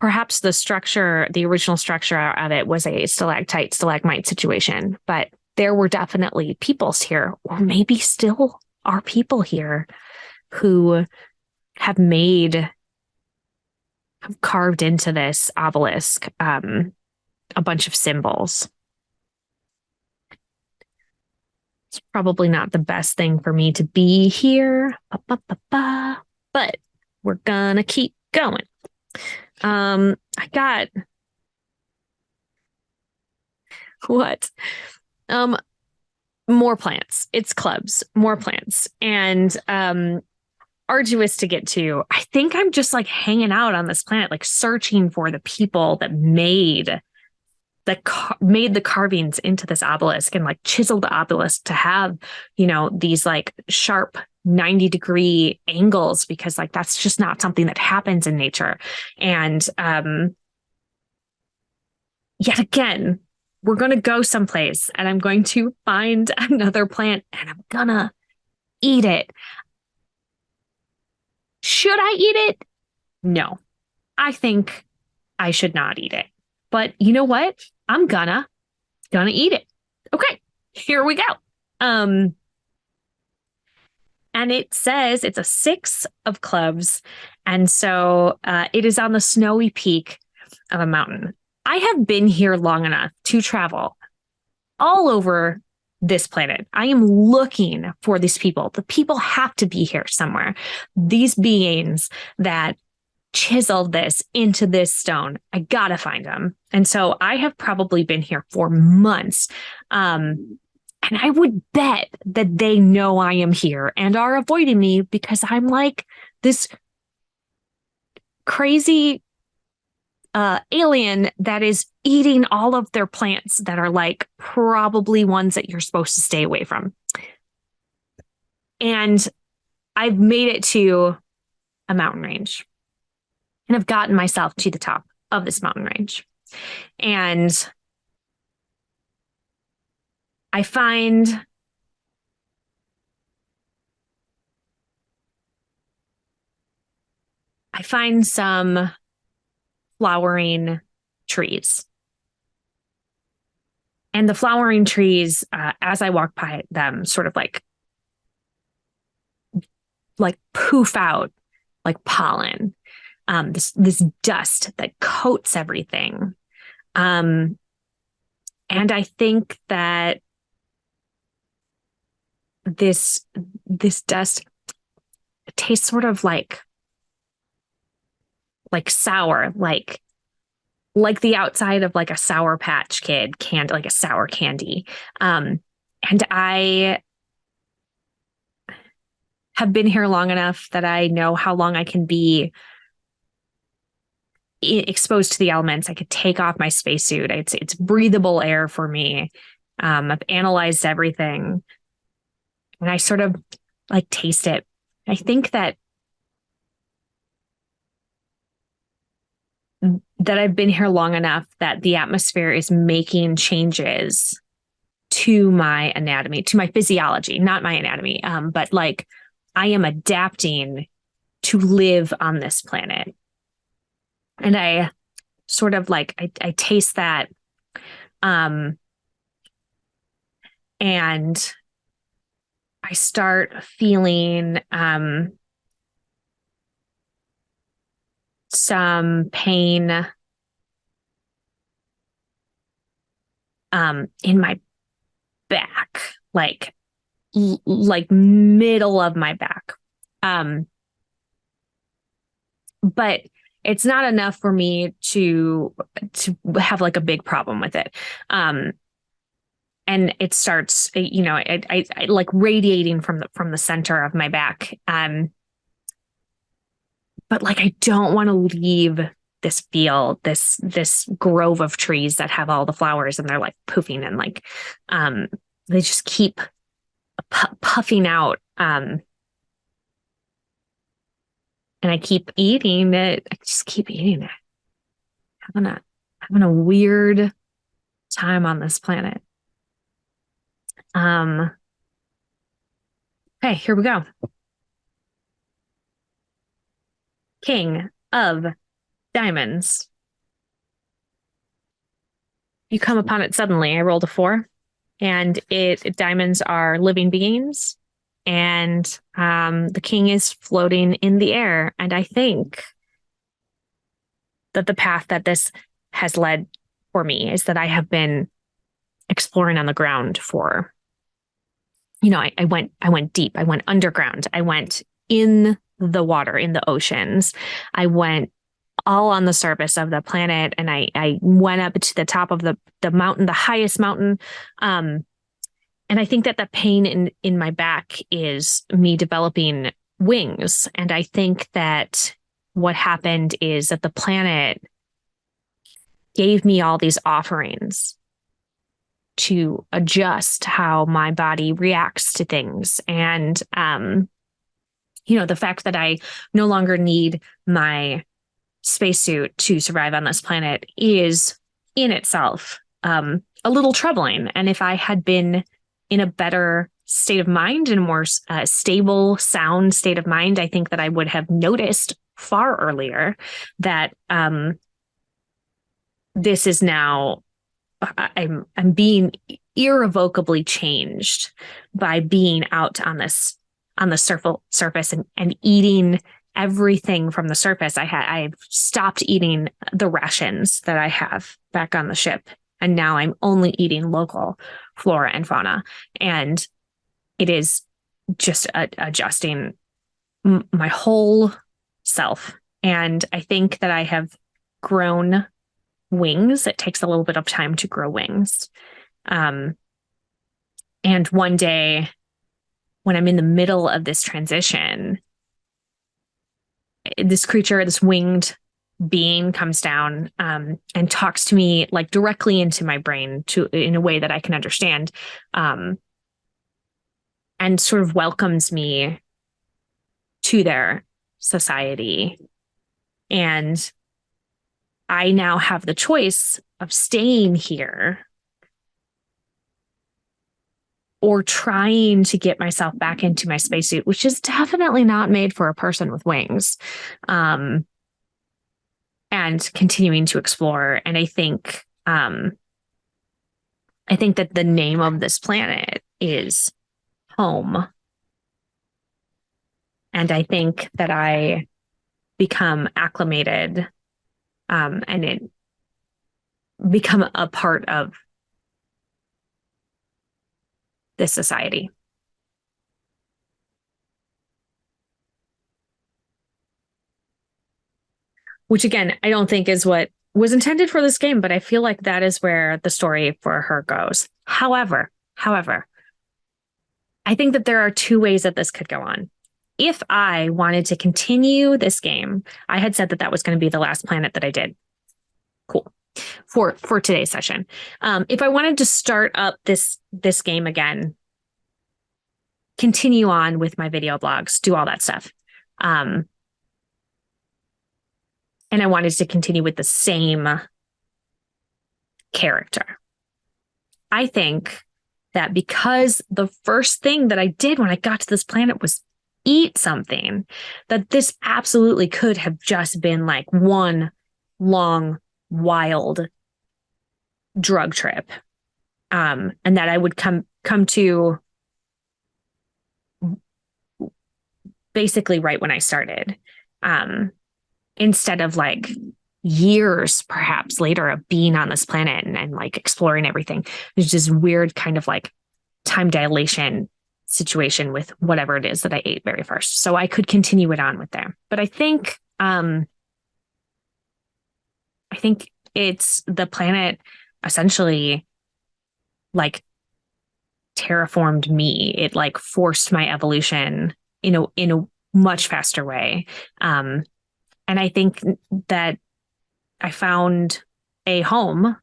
perhaps the original structure of it was a stalactite, stalagmite situation, but there were definitely peoples here, or maybe still are people here who have carved into this obelisk a bunch of symbols. It's probably not the best thing for me to be here, but we're gonna keep going. I got what? More plants. It's clubs, more plants, and arduous to get to. I think I'm just like hanging out on this planet, like searching for the people that made the carvings into this obelisk and like chiseled the obelisk to have, these like sharp 90-degree angles, because like that's just not something that happens in nature. And yet again, we're going to go someplace and I'm going to find another plant and I'm gonna eat it. Should I eat it? No, I think I should not eat it. But you know what? I'm gonna eat it. Okay, here we go. And it says it's a 6 of clubs. And so it is on the snowy peak of a mountain. I have been here long enough to travel all over this planet. I am looking for these people. The people have to be here somewhere. These beings that chiseled this into this stone, I gotta find them. And so I have probably been here for months. And I would bet that they know I am here and are avoiding me because I'm like this crazy alien that is eating all of their plants that are like probably ones that you're supposed to stay away from. And I've made it to a mountain range and I've gotten myself to the top of this mountain range. And I find some flowering trees. And the flowering trees, as I walk by them, sort of like poof out like pollen, this dust that coats everything. And I think that this dust tastes sort of like sour, like the outside of like a Sour Patch Kid candy, like a sour candy. And I have been here long enough that I know how long I can be exposed to the elements. I could take off my spacesuit. It's breathable air for me. I've analyzed everything and I sort of like taste it. I think that I've been here long enough that the atmosphere is making changes to my anatomy, to my physiology, not my anatomy. But like I am adapting to live on this planet. And I sort of like, I taste that. And I start feeling some pain in my back, like middle of my back. But it's not enough for me to have like a big problem with it. And it starts, I like radiating from the center of my back. But like, I don't want to leave this field, this grove of trees that have all the flowers and they're like poofing and like, they just keep puffing out. and I keep eating it. I just keep eating it. Having a weird time on this planet. Um, okay, here we go. King of Diamonds. You come upon it suddenly. I rolled a 4, and diamonds are living beings, and the king is floating in the air. And I think that the path that this has led for me is that I have been exploring on the ground for, I went deep, I went underground, I went in the water, in the oceans, I went all on the surface of the planet, and I went up to the top of the mountain, the highest mountain. And I think that the pain in my back is me developing wings. And I think that what happened is that the planet gave me all these offerings to adjust how my body reacts to things. And, the fact that I no longer need my spacesuit to survive on this planet is in itself a little troubling. And if I had been in a better state of mind and more stable, sound state of mind, I think that I would have noticed far earlier that this is now, I'm being irrevocably changed by being out on the surface and eating everything from the surface. I've stopped eating the rations that I have back on the ship, and now I'm only eating local flora and fauna. And it is just adjusting my whole self. And I think that I have grown wings. It takes a little bit of time to grow wings. And one day, when I'm in the middle of this transition, this creature, this winged being, comes down and talks to me like directly into my brain in a way that I can understand, and sort of welcomes me to their society. And I now have the choice of staying here or trying to get myself back into my spacesuit, which is definitely not made for a person with wings, and continuing to explore. And I think that the name of this planet is home. And I think that I become acclimated, and it become a part of this society. Which again, I don't think is what was intended for this game, but I feel like that is where the story for her goes. However, I think that there are two ways that this could go on. If I wanted to continue this game, I had said that was going to be the last planet that I did. Cool. For today's session. If I wanted to start up this game again, continue on with my video blogs, do all that stuff. And I wanted to continue with the same character. I think that because the first thing that I did when I got to this planet was eat something, that this absolutely could have just been like one long, wild drug trip. And that I would come to basically right when I started. Instead of like years perhaps later of being on this planet and like exploring everything. There's this weird kind of like time dilation situation with whatever it is that I ate very first. So I could continue it on with there. But I think it's the planet essentially like terraformed me. It like forced my evolution in a much faster way. And I think that I found a home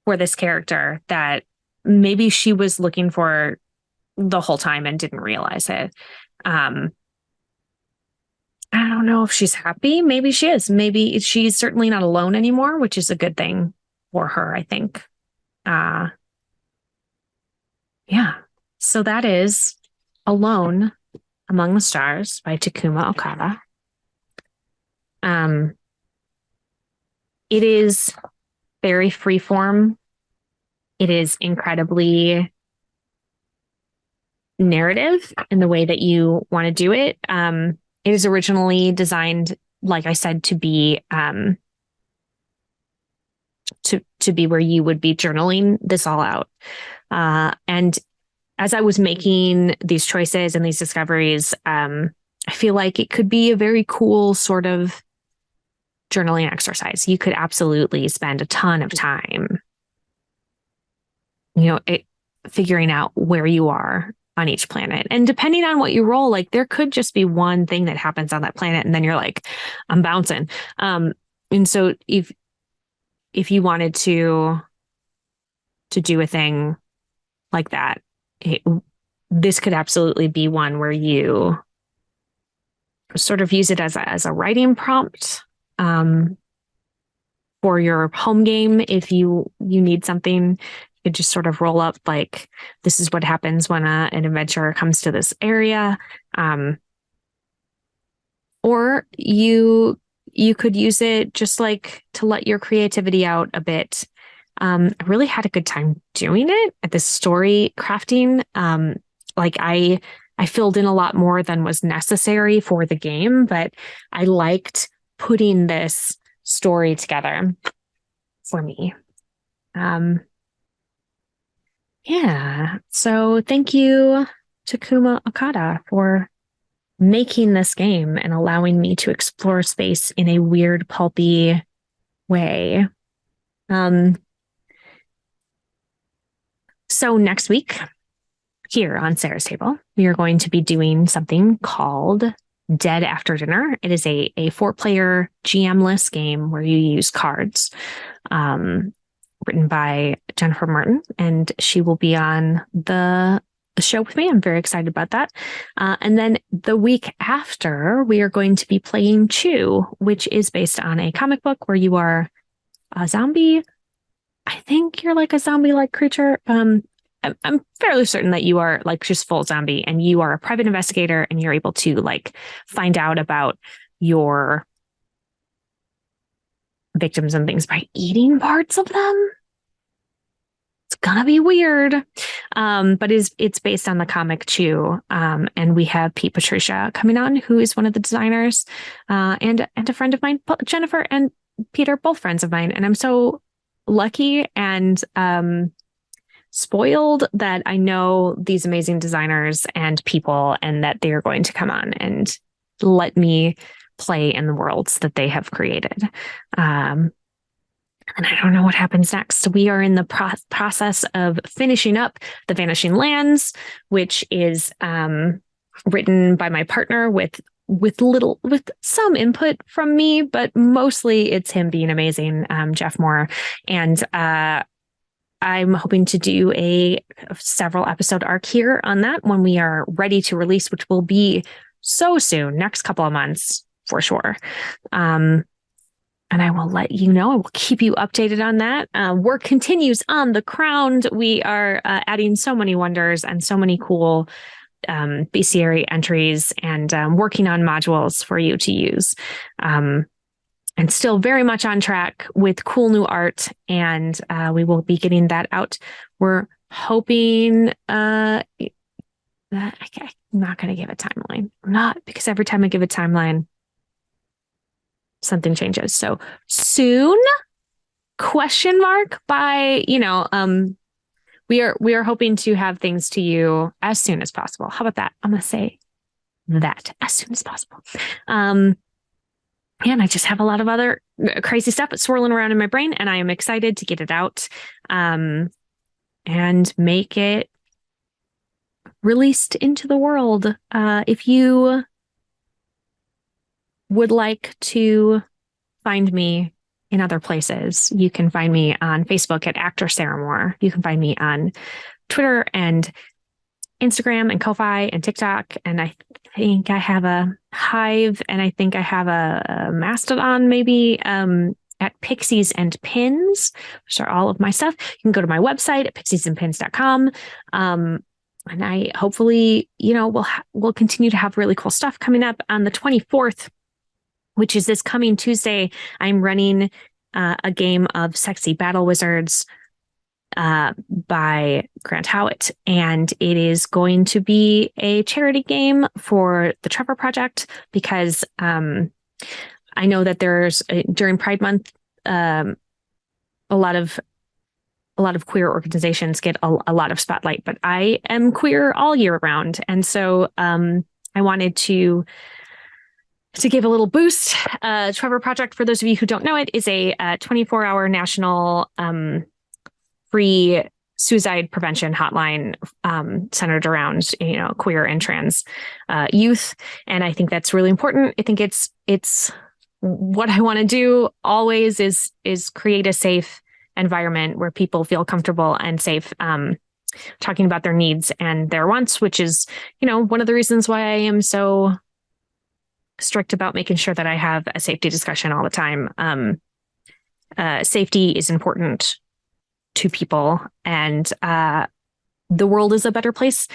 for this character that maybe she was looking for the whole time and didn't realize it. And I don't know if she's happy. Maybe she is. Maybe she's certainly not alone anymore, which is a good thing for her, I think. Uh, yeah. So that is Alone Among the Stars by Takuma Okada. Um, it is very freeform. It is incredibly narrative in the way that you want to do it. It is originally designed, like I said, to be to be where you would be journaling this all out. And as I was making these choices and these discoveries, I feel like it could be a very cool sort of journaling exercise. You could absolutely spend a ton of time, figuring out where you are on each planet. And depending on what you roll, like there could just be one thing that happens on that planet, and then you're like, I'm bouncing. And so if you wanted to do a thing like that, this could absolutely be one where you sort of use it as a writing prompt for your home game. If you need something, you could just sort of roll up like, this is what happens when an adventurer comes to this area. Or you could use it just like to let your creativity out a bit. I really had a good time doing it at this story crafting. Like I filled in a lot more than was necessary for the game, but I liked putting this story together for me. Yeah. So thank you, Takuma Okada, for making this game and allowing me to explore space in a weird, pulpy way. So next week, here on Sarah's Table, we are going to be doing something called Dead After Dinner. It is a 4-player GM-less game where you use cards, written by Jennifer Martin, and she will be on the show with me. I'm very excited about that. And then the week after, we are going to be playing Chew, which is based on a comic book where you are a zombie. I think you're like a zombie-like creature. I'm fairly certain that you are like just full zombie, and you are a private investigator, and you're able to like find out about your victims and things by eating parts of them. It's gonna be weird. But it's based on the comic Chew. And we have Pete Patricia coming on, who is one of the designers, and a friend of mine. Jennifer and Peter, both friends of mine. And I'm so lucky and spoiled that I know these amazing designers and people, and that they are going to come on and let me play in the worlds that they have created. And I don't know what happens next. We are in the process of finishing up The Vanishing Lands, which is written by my partner with some input from me, but mostly it's him being amazing, Jeff Moore. And I'm hoping to do a several episode arc here on that when we are ready to release, which will be so soon, next couple of months for sure. And I will let you know. I will keep you updated on that. Work continues on The Crowned. We are adding so many wonders and so many cool bestiary entries, and working on modules for you to use. And still very much on track with cool new art, and we will be getting that out. We're hoping that I'm not going to give a timeline. I'm not, because every time I give a timeline, something changes. So soon, question mark, by, we are hoping to have things to you as soon as possible. How about that? I'm going to say that, as soon as possible. And I just have a lot of other crazy stuff swirling around in my brain, and I am excited to get it out and make it released into the world. If you would like to find me in other places, you can find me on Facebook at Actor Sarah Moore. You can find me on Twitter and Instagram and Ko-Fi and TikTok. And I think I have a Hive, and I think I have a Mastodon maybe at Pixies and Pins, which are all of my stuff. You can go to my website at pixiesandpins.com. And I hopefully, we'll continue to have really cool stuff coming up on the 24th, which is this coming Tuesday. I'm running a game of Sexy Battle Wizards by Grant Howitt, and it is going to be a charity game for the Trevor Project, because I know that there's during Pride Month, a lot of queer organizations get a lot of spotlight, but I am queer all year round, and so I wanted to give a little boost. Trevor Project, for those of you who don't know it, is a 24-hour national free suicide prevention hotline centered around queer and trans youth, and I think that's really important. I think it's what I want to do always is create a safe environment where people feel comfortable and safe talking about their needs and their wants, which is one of the reasons why I am so strict about making sure that I have a safety discussion all the time. Safety is important to people, and the world is a better place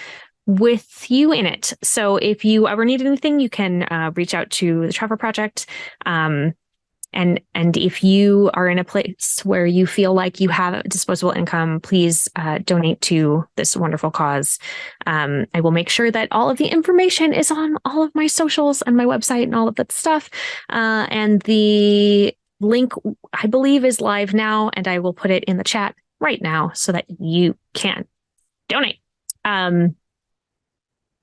with you in it. So if you ever need anything, you can reach out to the Trevor Project. And if you are in a place where you feel like you have disposable income, please donate to this wonderful cause. I will make sure that all of the information is on all of my socials and my website and all of that stuff. And the link, I believe, is live now, and I will put it in the chat right now so that you can donate.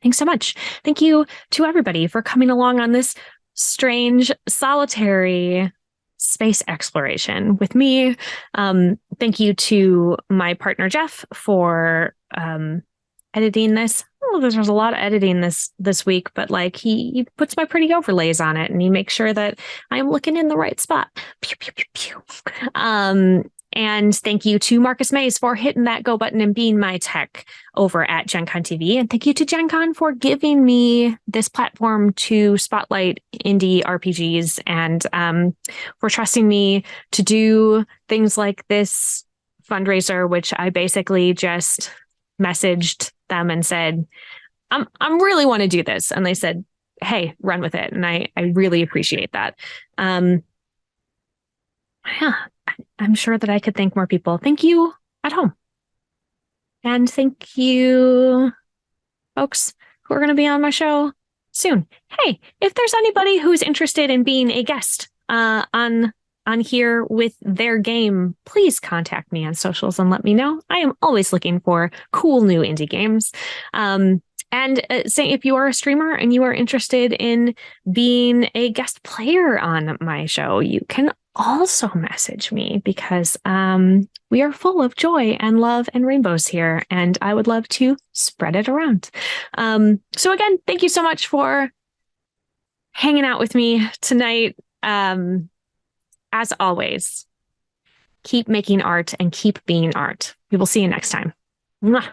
Thanks so much. Thank you to everybody for coming along on this strange, solitary space exploration with me. Thank you to my partner, Jeff, for editing this. Oh, there's a lot of editing this week, but he puts my pretty overlays on it, and he makes sure that I'm looking in the right spot. Pew, pew, pew, pew. And thank you to Marcus Mays for hitting that go button and being my tech over at Gen Con TV. And thank you to Gen Con for giving me this platform to spotlight indie RPGs, and for trusting me to do things like this fundraiser, which I basically just messaged them and said, I'm really want to do this. And they said, hey, run with it. And I really appreciate that. Yeah. I'm sure that I could thank more people. Thank you at home. And thank you, folks who are going to be on my show soon. Hey, if there's anybody who's interested in being a guest on here with their game, please contact me on socials and let me know. I am always looking for cool new indie games. And say if you are a streamer and you are interested in being a guest player on my show, you can also message me, because we are full of joy and love and rainbows here, and I would love to spread it around. So again, thank you so much for hanging out with me tonight. As always, keep making art and keep being art. We will see you next time. Mwah.